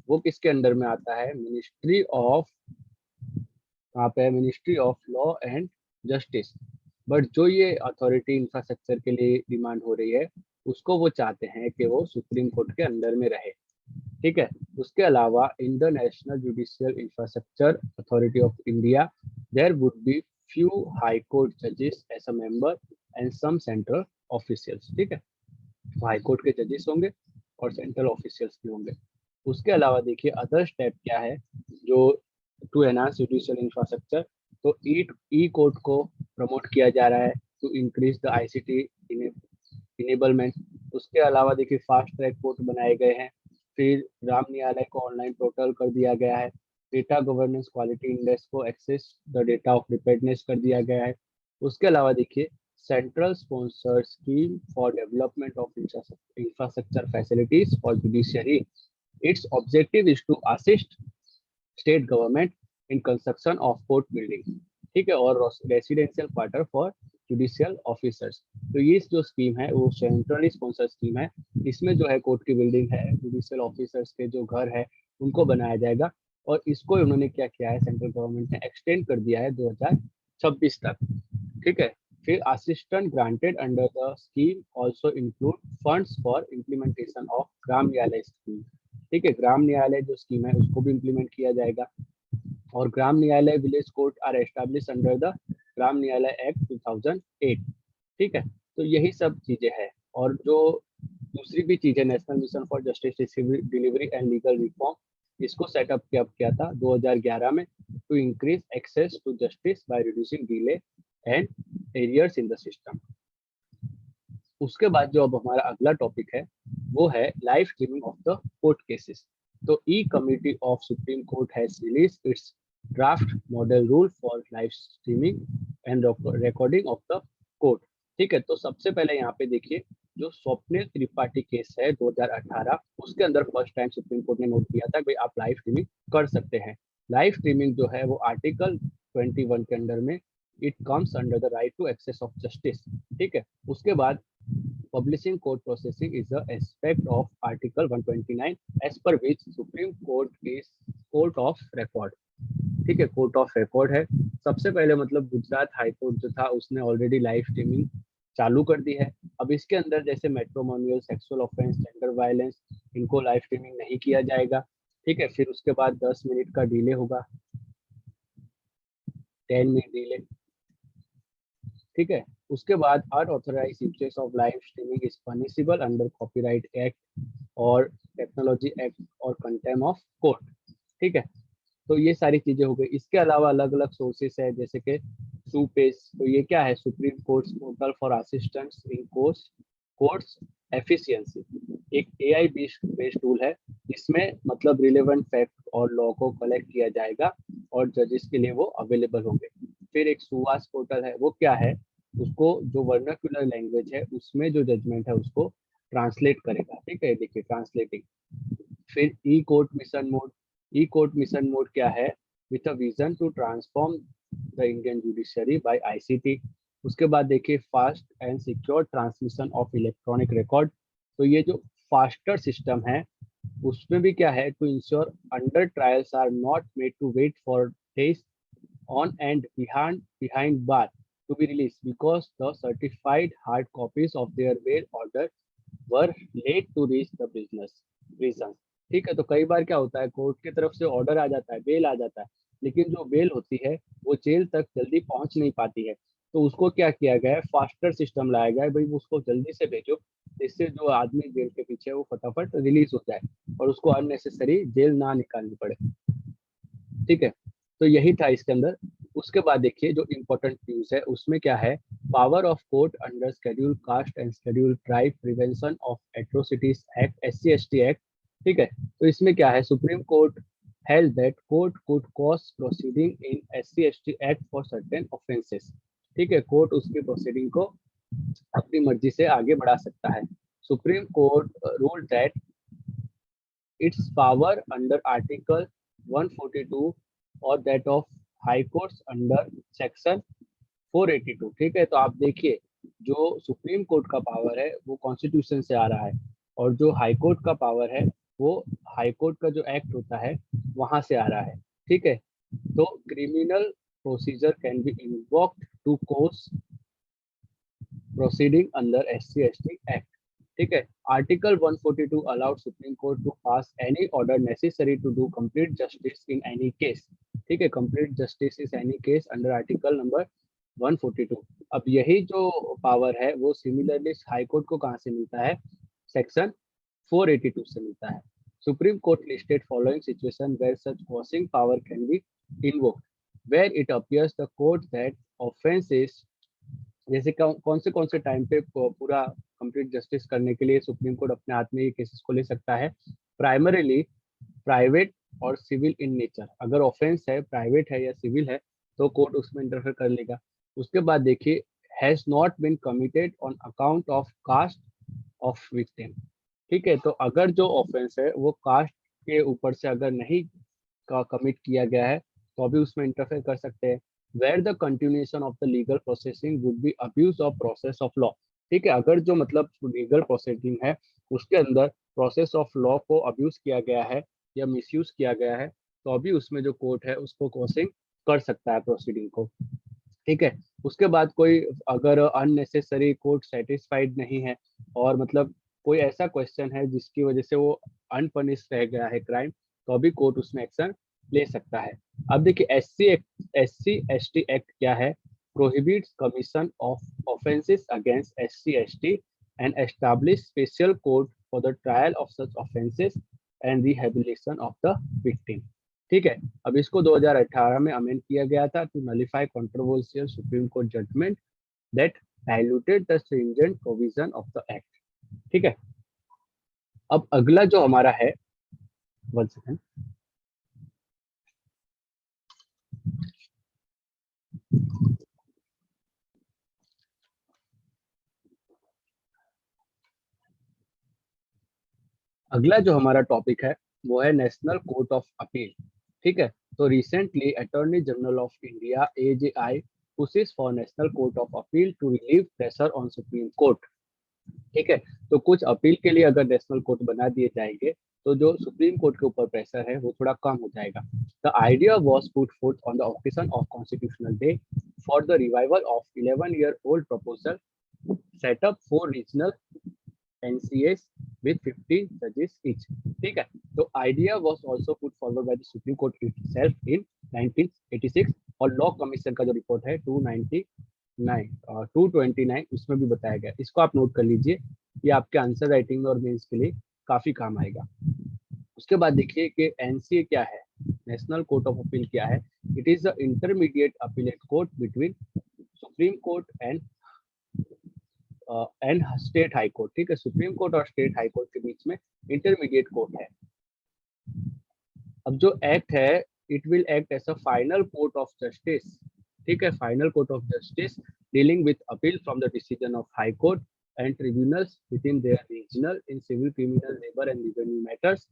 वो किसके अंडर में आता है, मिनिस्ट्री ऑफ, कहाँ पे है, ministry of law and justice. But जो ये अथॉरिटी इंफ्रास्ट्रक्चर के लिए डिमांड हो रही है उसको वो चाहते हैं कि वो सुप्रीम कोर्ट के अंडर में रहे। ठीक है, उसके अलावा in the national judicial infrastructure authority of India there would be few high court judges as a member and some central officials। ठीक है, हाई कोर्ट के जजेस होंगे और सेंट्रल ऑफिशियल्स भी होंगे। उसके अलावा देखिए अदर स्टेप क्या है, जो टू एनहांस जुडिशियल इंफ्रास्ट्रक्चर, तो ई कोर्ट को प्रमोट किया जा रहा है to increase the ICT enablement. उसके अलावा देखिए फास्ट ट्रैक कोर्ट बनाए गए हैं, फिर ग्राम न्यायालय को ऑनलाइन पोर्टल कर दिया गया है, डेटा गवर्नेंस क्वालिटी इंडेक्स को access the data of preparedness कर दिया गया है। उसके अलावा देखिए central sponsored scheme for development of infrastructure facilities for judiciary, its objective is to assist state government in construction of court building. ठीक है, और residential quarter for judicial officers. तो ये जो स्कीम है वो सेंट्रली स्पॉन्सर स्कीम है, इसमें जो है कोर्ट की बिल्डिंग है, जुडिशियल ऑफिसर्स के जो घर है उनको बनाया जाएगा, और इसको उन्होंने क्या किया है, सेंट्रल गवर्नमेंट ने एक्सटेंड कर दिया है 2026 तक। ठीक है, फिर assistant granted under the scheme also include funds for implementation of Gram Nyayalaya scheme. ठीक है, ग्राम न्यायालय जो स्कीम है उसको भी इम्प्लीमेंट किया जाएगा, और Gram Nyayalaya village court are establish under the Gram Nyayalaya act 2008। ठीक है, तो यही सब चीजें हैं। और जो दूसरी भी चीज है national mission for justice delivery and legal reform. इसको सेटअप किया था 2011 में to increase access to justice by reducing delay and arrears in the system. उसके बाद जो अब हमारा अगला टॉपिक है वो है live streaming of the court cases. तो e committee of supreme court has release its draft model rule for live streaming and recording of the court. ठीक है, तो सबसे पहले यहाँ पे देखिए जो स्वप्निल त्रिपाठी केस है 2018, उसके अंदर फर्स्ट टाइम सुप्रीम कोर्ट ने नोट किया था भाई आप लाइव स्ट्रीमिंग कर सकते हैं। लाइव स्ट्रीमिंग जो है वो आर्टिकल 21 के अंडर में it comes under the right to access of justice. ठीक है, उसके बाद publishing court processing is a aspect of article 129 as per which supreme court is court of record। ठीक है, कोर्ट ऑफ रिकॉर्ड है। सबसे पहले मतलब गुजरात हाई कोर्ट जो था उसने ऑलरेडी लाइव स्ट्रीमिंग चालू कर दी है। अब इसके अंदर जैसे matrimonial, sexual offence, gender violence, इनको लाइव स्ट्रीमिंग नहीं किया जाएगा। ठीक है, फिर उसके बाद 10 मिनट का डिले होगा, 10 मिनट डिले। ठीक है, उसके बाद unauthorised usage of live streaming is punishable under copyright act और टेक्नोलॉजी एक्ट और कंटेम्प्ट ऑफ कोर्ट। ठीक है, तो ये सारी चीजें हो गई। इसके अलावा अलग अलग सोर्सेस है जैसे कि सुपेस। तो ये क्या है, supreme court portal for assistance in courts efficiency, एक एआई बेस्ड टूल है। इसमें मतलब रिलेवेंट फैक्ट और लॉ को कलेक्ट किया जाएगा और जजेस के लिए वो अवेलेबल होंगे। फिर एक सुवास पोर्टल है, वो क्या है, उसको जो वर्नाक्युलर लैंग्वेज है उसमें जो जजमेंट है उसको ट्रांसलेट करेगा। ठीक है, देखिए ट्रांसलेटिंग। फिर e court mission mode. E court mission mode क्या है, with a vision to transform the Indian judiciary by ICT. उसके बाद देखिए fast and secure transmission of electronic record. तो ये जो फास्टर सिस्टम है उसमें भी क्या है, to ensure under trials are not made to wait for days on and behind bar to be released because the certified hard copies of their bail order were late to reach the prisons। ठीक है, तो कई बार क्या होता है, court की तरफ से ऑर्डर आ जाता है, बेल आ जाता है, लेकिन जो बेल होती है वो जेल तक जल्दी पहुंच नहीं पाती है। तो उसको क्या किया गया है, फास्टर सिस्टम लाया गया है भाई, उसको जल्दी से भेजो जिससे जो आदमी जेल के पीछे है वो फटाफट रिलीज हो जाए और उसको अननेसेसरी जेल ना निकालनी पड़े। ठीक है, तो यही था इसके अंदर। उसके बाद देखिए जो इम्पोर्टेंट न्यूज है उसमें क्या है, power of court under schedule caste and schedule tribe prevention of atrocities act, SC/ST act. ठीक है, तो इसमें क्या है, supreme court held that court could cause proceeding in SC/ST act for certain offenses। ठीक है, कोर्ट उसकी प्रोसीडिंग को अपनी मर्जी से आगे बढ़ा सकता है। Supreme court rule that it's power under article 142 और that of high courts under section 482। ठीक है, तो आप देखिए जो सुप्रीम कोर्ट का पावर है वो कॉन्स्टिट्यूशन से आ रहा है और जो हाई कोर्ट का पावर है वो हाई कोर्ट का जो एक्ट होता है वहां से आ रहा है। ठीक है, तो criminal procedure can be invoked to course proceeding under SC/ST act. ठीक है, article 142 allowed supreme court to pass any order necessary to do complete justice in any case. ठीक है, complete justice is any case under article number 142। अब यही जो power है वो similarly high court को कहाँ से मिलता है, सेक्शन 482 से मिलता है। Supreme court listed following situation where such quashing power can be invoked, where it appears the court that offence is, जैसे कौन से टाइम पे पूरा कंप्लीट जस्टिस करने के लिए सुप्रीम कोर्ट अपने हाथ में ये केसेस को ले सकता है। प्राइमरीली प्राइवेट और सिविल इन नेचर, अगर ऑफेंस है प्राइवेट है या सिविल है तो कोर्ट उसमें इंटरफेयर कर लेगा। उसके बाद देखिए has not been committed on account of caste of victim. ठीक है, तो अगर जो ऑफेंस है वो कास्ट के ऊपर से अगर नहीं का कमिट किया गया है तो अभी उसमें इंटरफेयर कर सकते हैं। Where the continuation of the legal processing would be abuse of process of law. ठीक है, अगर जो मतलब लीगल प्रोसेसिंग है उसके अंदर प्रोसेस ऑफ लॉ को अब्यूज किया गया है या मिसयूज किया गया है तो अभी उसमें जो कोर्ट है उसको क्वेश्चन कर सकता है प्रोसीडिंग को। ठीक है, उसके बाद कोई अगर अननेसेसरी कोर्ट सेटिस्फाइड नहीं है और मतलब कोई ऐसा क्वेश्चन है जिसकी वजह से वो अनपनिश रह गया है क्राइम, तो अभी कोर्ट उसमें एक्शन ले सकता है। अब देखिए SC/ST एक्ट क्या है, prohibits commission of offences against SC/ST and establish special code for the trial of such offenses and rehabilitation of the victim। ठीक है, अब इसको 2018 में अमेंड किया गया था to nullify controversial supreme court judgment that diluted the stringent provision of the act. ठीक है, अब अगला जो हमारा है, वन सेकंड, अगला जो हमारा टॉपिक है वो है नेशनल कोर्ट ऑफ अपील। ठीक है, तो recently attorney general of India AJI pushes for national court of appeal to relieve pressure on supreme court. ठीक है, तो कुछ अपील के लिए अगर नेशनल कोर्ट बना दिए जाएंगे तो जो सुप्रीम कोर्ट के ऊपर प्रेशर है वो थोड़ा कम हो जाएगा। The idea was put fourth on the occasion of constitutional day for the revival of 11-year-old proposal set up 4 regional NCAs with 50 judges each। ठीक है, तो idea was also put forward by the supreme court itself इन 1986 और law commission का जो report है 229 उसमें भी बताया गया। इसको आप नोट कर लीजिए, ये आपके आंसर राइटिंग और मेंस के लिए काफी काम आएगा। उसके बाद देखिए कि NCA क्या है, नेशनल कोर्ट ऑफ अपील क्या है। It is the intermediate appellate court between supreme court and state high court. ठीक है, सुप्रीम कोर्ट और स्टेट हाई कोर्ट के बीच में इंटरमीडिएट कोर्ट है। अब जो एक्ट है, it will act as a final court of justice. ठीक है, final court of justice dealing with appeal from the decision of high court and tribunals within their regional in civil, criminal, labour and revenue matters.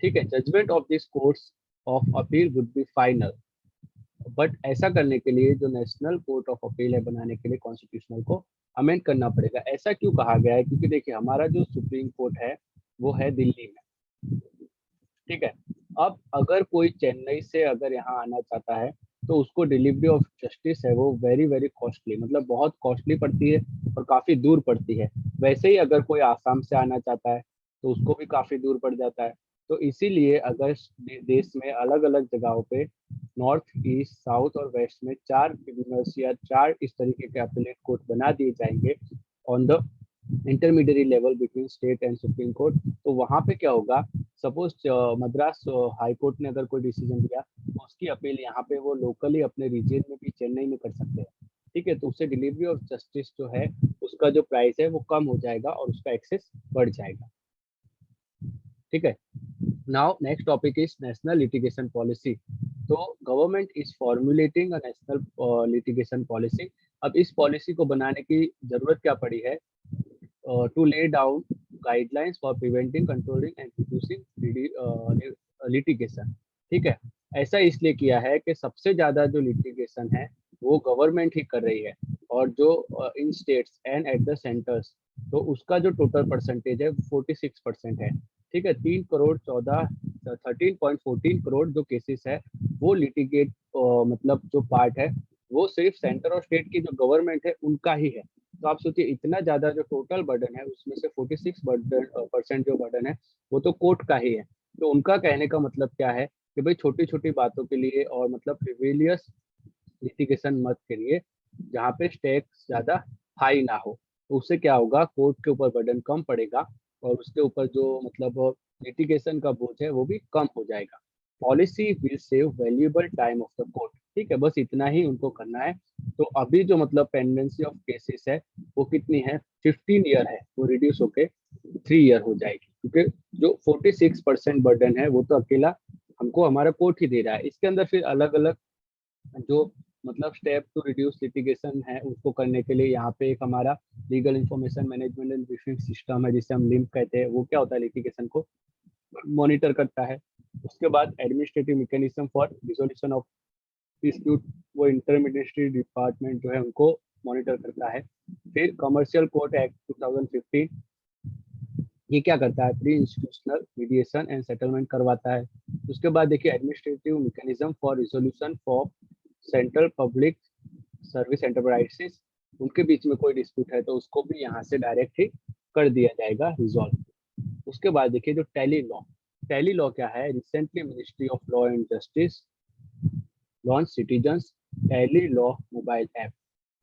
ठीक है, judgment of this courts of appeal would be final. But ऐसा करने के लिए जो national court of appeal है बनाने के लिए कॉन्स्टिट्यूशनल को अमेंड करना पड़ेगा। ऐसा क्यों कहा गया है, क्योंकि देखिए हमारा जो सुप्रीम कोर्ट है वो है दिल्ली में। ठीक है, अब अगर कोई चेन्नई से अगर यहाँ आना चाहता है तो उसको डिलीवरी ऑफ जस्टिस है वो वेरी वेरी कॉस्टली, मतलब बहुत कॉस्टली पड़ती है और काफ़ी दूर पड़ती है। वैसे ही अगर कोई आसाम से आना चाहता है तो उसको भी काफ़ी दूर पड़ जाता है। तो इसीलिए अगर देश में अलग अलग जगहों पे नॉर्थ, ईस्ट, साउथ और वेस्ट में 4 ट्रिब्यूनल्स या 4 इस तरीके के अपीलेट कोर्ट बना दिए जाएंगे on the intermediate level between state and supreme court, तो वहाँ पे क्या होगा, सपोज मद्रास हाई कोर्ट ने अगर कोई डिसीजन दिया तो उसकी अपील यहाँ पे वो लोकली अपने रीजन में भी चेन्नई में कर सकते हैं। ठीक है, तो उससे डिलीवरी ऑफ जस्टिस जो है उसका जो प्राइस है वो कम हो जाएगा और उसका एक्सेस बढ़ जाएगा। ठीक है, now next topic is national litigation policy. तो government is formulating a national litigation policy. अब इस पॉलिसी को बनाने की जरूरत क्या पड़ी है, to lay down guidelines for preventing, controlling and reducing litigation। ठीक है, ऐसा इसलिए किया है कि सबसे ज्यादा जो लिटिगेशन है वो गवर्नमेंट ही कर रही है और जो in states and at the centres तो उसका जो टोटल परसेंटेज है 46% है। ठीक है, 13.14 करोड़ जो केसेस है वो लिटिगेट मतलब जो पार्ट है वो सिर्फ सेंटर और स्टेट की जो गवर्नमेंट है उनका ही है। तो आप सोचिए इतना ज्यादा जो टोटल बर्डन है उसमें से 46% जो बर्डन है वो तो कोर्ट का ही है। तो उनका कहने का मतलब क्या है कि भाई छोटी छोटी बातों के लिए और मतलब प्रिविलियस लिटिगेशन मत करिए जहाँ पे स्टेक्स ज्यादा हाई ना हो, तो उससे क्या होगा, कोर्ट के ऊपर बर्डन कम पड़ेगा और उसके ऊपर जो मतलब लिटिगेशन का बोझ है वो भी कम हो जाएगा। Policy will save valuable time of the court. ठीक है, बस इतना ही उनको करना है। तो अभी जो मतलब पेंडेंसी ऑफ केसेस है वो कितनी है, 15 ईयर है, वो रिड्यूस होके 3 ईयर हो जाएगी, क्योंकि जो 46% बर्डन है वो तो अकेला हमको हमारा कोर्ट ही दे रहा है। इसके अंदर फिर अलग अलग जो मतलब स्टेप टू रिड्यूस लिटिगेशन है उसको करने के लिए यहाँ पे एक हमारा legal information management and briefing system है जिसे हम लिम्प कहते हैं। वो क्या होता है, लिटिगेशन को मॉनिटर करता है। उसके बाद administrative mechanism for resolution of dispute, वो इंटरमीडिएट डिपार्टमेंट जो है उनको मॉनिटर करता है। फिर कमर्शियल कोर्ट एक्ट 2015, ये क्या करता है, pre institutional mediation and settlement करवाता है। उसके बाद देखिए administrative mechanism for resolution for central public service enterprises, उनके बीच में कोई डिस्प्यूट है तो उसको भी यहाँ से डायरेक्ट ही कर दिया जाएगा रिजॉल्व। उसके बाद देखिए जो टैली लॉ क्या है, recently ministry of law and justice launch citizens tally law mobile app.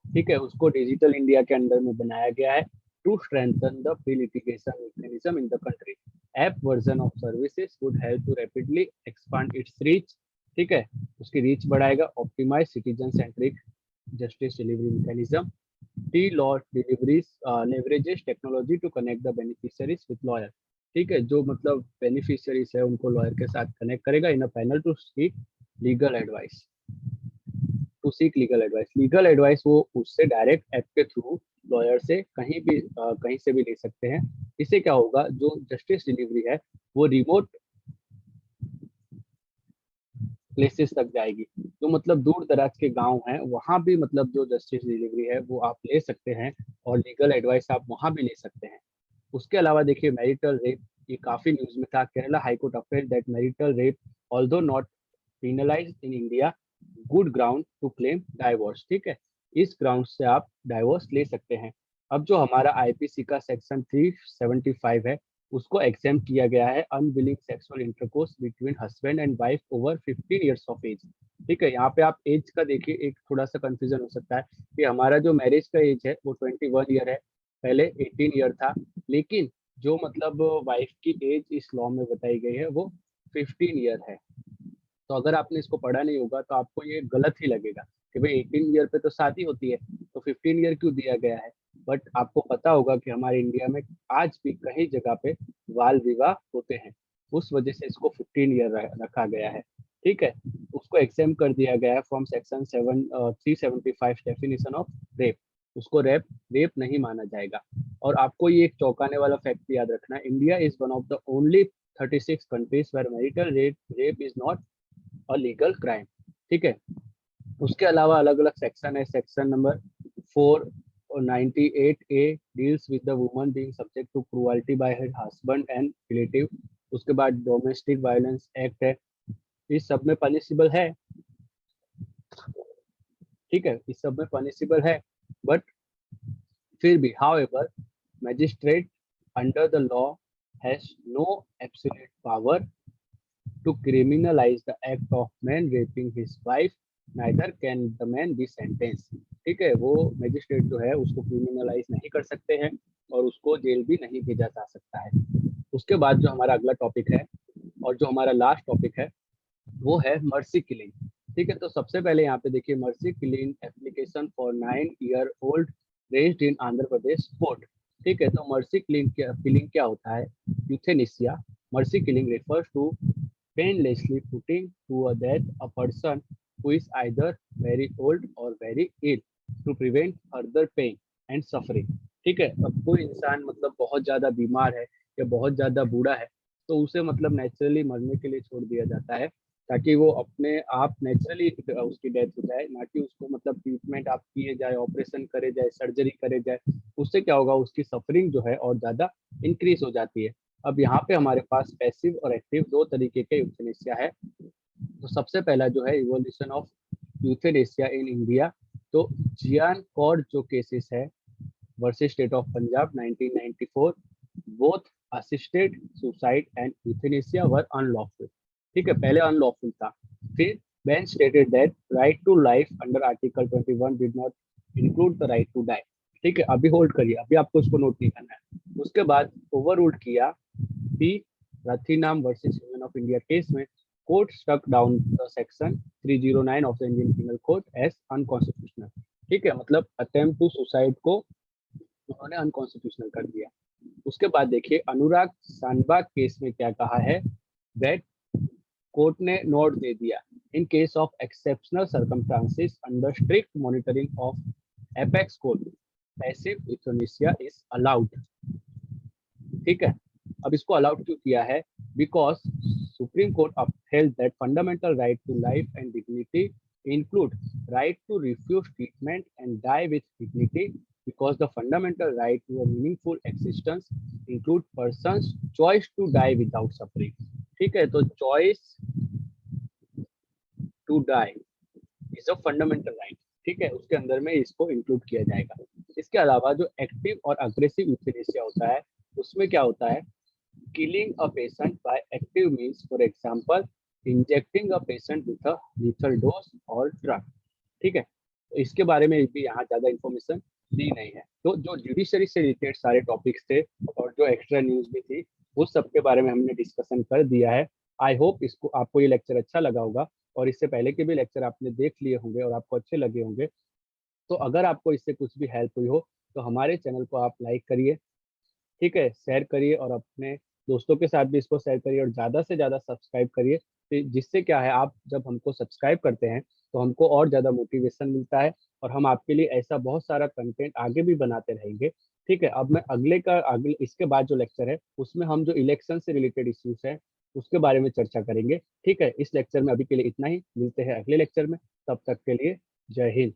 ठीक है, उसको डिजिटल इंडिया के अंडर में बनाया गया है to strengthen the pre-litigation mechanism in the country. App version of services would help to rapidly expand its reach. ठीक है, उसकी रीच बढ़ाएगा. Optimise citizen centric justice delivery mechanism. T-law deliveries leverages technology to connect the beneficiaries with lawyer. ठीक है, जो मतलब beneficiaries है उनको लॉयर के साथ कनेक्ट करेगा in a panel to seek legal advice. To seek legal advice, legal advice वो उससे डायरेक्ट ऐप के थ्रू लॉयर से कहीं से भी ले सकते हैं. इससे क्या होगा, जो जस्टिस डिलीवरी है वो रिमोट प्लेसेस तक जाएगी. जो मतलब दूर दराज के गांव हैं वहां भी मतलब जो जस्टिस डिलीवरी है वो आप ले सकते हैं और लीगल एडवाइस आप वहां भी ले सकते हैं. उसके अलावा देखिए मैरिटल रेप, ये काफी न्यूज में था. Kerala high court Affle that marital rape although not penalized in India, good ground to claim divorce. ठीक है, इस ग्राउंड से आप डाइवोर्स ले सकते हैं. अब जो हमारा आईपीसी का सेक्शन 375 है उसको एग्जेम्प्ट किया गया है unwilling sexual intercourse between husband and wife over 15 years of age. ठीक है, यहाँ पे आप एज का देखिए, एक थोड़ा सा कंफ्यूजन हो सकता है कि हमारा जो मैरिज का एज है वो 21 ईयर है, पहले 18 ईयर था, लेकिन जो मतलब वाइफ की एज इस लॉ में बताई गई है वो 15 ईयर है. तो अगर आपने इसको पढ़ा नहीं होगा तो आपको ये गलत ही लगेगा कि भाई 18 ईयर पे तो शादी होती है तो 15 ईयर क्यों दिया गया है. बट आपको पता होगा कि हमारे इंडिया में आज भी कई जगह पे बाल विवाह होते हैं, उस वजह से इसको 15 ईयर रखा गया है. ठीक है, उसको एक्सेम कर दिया गया है from section 375 definition of rape. उसको रेप नहीं माना जाएगा. और आपको ये एक चौंकाने वाला फैक्ट याद रखना, India is one of the only 36 countries where marital rape is not और लीगल क्राइम. ठीक है, उसके अलावा अलग अलग सेक्शन है. Section number 498A deals with the woman being subject to cruelty by her husband and relative. उसके बाद डोमेस्टिक वायलेंस एक्ट है, इस सब में पनिशेबल है. ठीक है, इस सब में पनिशेबल है. बट फिर भी however magistrate under the law has no absolute power to criminalize the act of man raping his wife, neither can the man be sentenced. ठीक है, वो मैजिस्ट्रेट जो है उसको क्रिमिनलाइज नहीं कर सकते हैं और उसको जेल भी नहीं भेजा जा सकता है. उसके बाद जो हमारा अगला टॉपिक है और जो हमारा लास्ट टॉपिक है वो है मर्सी किलिंग. ठीक है, तो सबसे पहले यहाँ पे देखिए mercy killing application for 9-year-old raised in Andhra Pradesh court. ठीक है, तो मर्सी किलिंग क्या होता है, euthanasia. Mercy killing refers to painlessly putting to a death a person who is either very old or very ill to prevent further pain and suffering. ठीक है, अब कोई इंसान मतलब बहुत ज्यादा बीमार है या बहुत ज्यादा बूढ़ा है तो उसे मतलब नेचुरली मरने के लिए छोड़ दिया जाता है ताकि वो अपने आप नेचुरली उसकी डेथ हो जाए, ना कि उसको मतलब ट्रीटमेंट आप किए जाए, ऑपरेशन करे जाए, सर्जरी करे जाए. उससे क्या होगा, उसकी सफरिंग जो है और ज्यादा इंक्रीज हो जाती है. अब यहाँ पे हमारे पास पैसिव और एक्टिव दो तरीके के यूथेनेसिया है. तो सबसे पहला जो है evolution of euthanasia in India. तो जियान कॉर्ड जो केसेस है versus state of Punjab 1994, both assisted suicide and euthanasia were unlawful. ठीक है, पहले अनलॉफुल था. फिर bench stated that right to life under article 21 did not include the right to die. ठीक है, अभी होल्ड करिए, अभी आपको इसको नोट नहीं करना है. उसके बाद ओवर रूल्ड किया P Rathinam versus union of India case में court struck down the section 309 of the Indian penal code as unconstitutional. ठीक है, मतलब अटेम्प्ट टू सुसाइड को उन्होंने अनकॉन्स्टिट्यूशनल कर दिया. उसके बाद देखिए अनुराग सानबा केस में क्या कहा है, दैट कोर्ट ने नोट दे दिया इन case of exceptional circumstances under strict monitoring of apex code passive euthanasia is allowed. ठीक है, अब इसको अलाउड क्यों किया है, because supreme court upheld that fundamental right to life and dignity include right to refuse treatment and die with dignity, because the fundamental right to a meaningful existence include person's choice to die without suffering. ठीक है, तो choice to die is a fundamental right. ठीक है, उसके अंदर में इसको include किया जाएगा. इसके अलावा जो एक्टिव और अग्रेसिव यूथेनेसिया होता है उसमें क्या होता है, killing a patient by active means, for example injecting a patient with a lethal dose or drug. ठीक है, तो इसके बारे में भी यहाँ ज़्यादा इन्फॉर्मेशन दी नहीं है। तो जो जुडिशरी से रिलेटेड सारे टॉपिक्स थे और जो एक्स्ट्रा न्यूज़ भी थी, उस सब के बारे में हमने डिस्कशन कर दिया है। आई होप इसको आपको ये लेक्चर अच्छा लगा होगा, और इससे पहले के भी लेक्चर आपने देख लिए होंगे और आपको अच्छे लगे होंगे। तो अगर आपको इससे कुछ भी हेल्प हुई हो तो हमारे चैनल को आप लाइक करिए, ठीक है, शेयर करिए, और अपने दोस्तों के साथ भी इसको शेयर करिए, और ज़्यादा से ज़्यादा सब्सक्राइब करिए। जिससे क्या है, आप जब हमको सब्सक्राइब करते हैं तो हमको और ज़्यादा मोटिवेशन मिलता है, और हम आपके लिए ऐसा बहुत सारा कंटेंट आगे भी बनाते रहेंगे। ठीक है, अब मैं अगले इसके बाद जो लेक्चर है उसमें हम जो इलेक्शन से रिलेटेड इश्यूज है उसके बारे में चर्चा करेंगे। ठीक है, इस लेक्चर में अभी के लिए इतना ही, मिलते हैं अगले लेक्चर में, तब तक के लिए जय हिंद।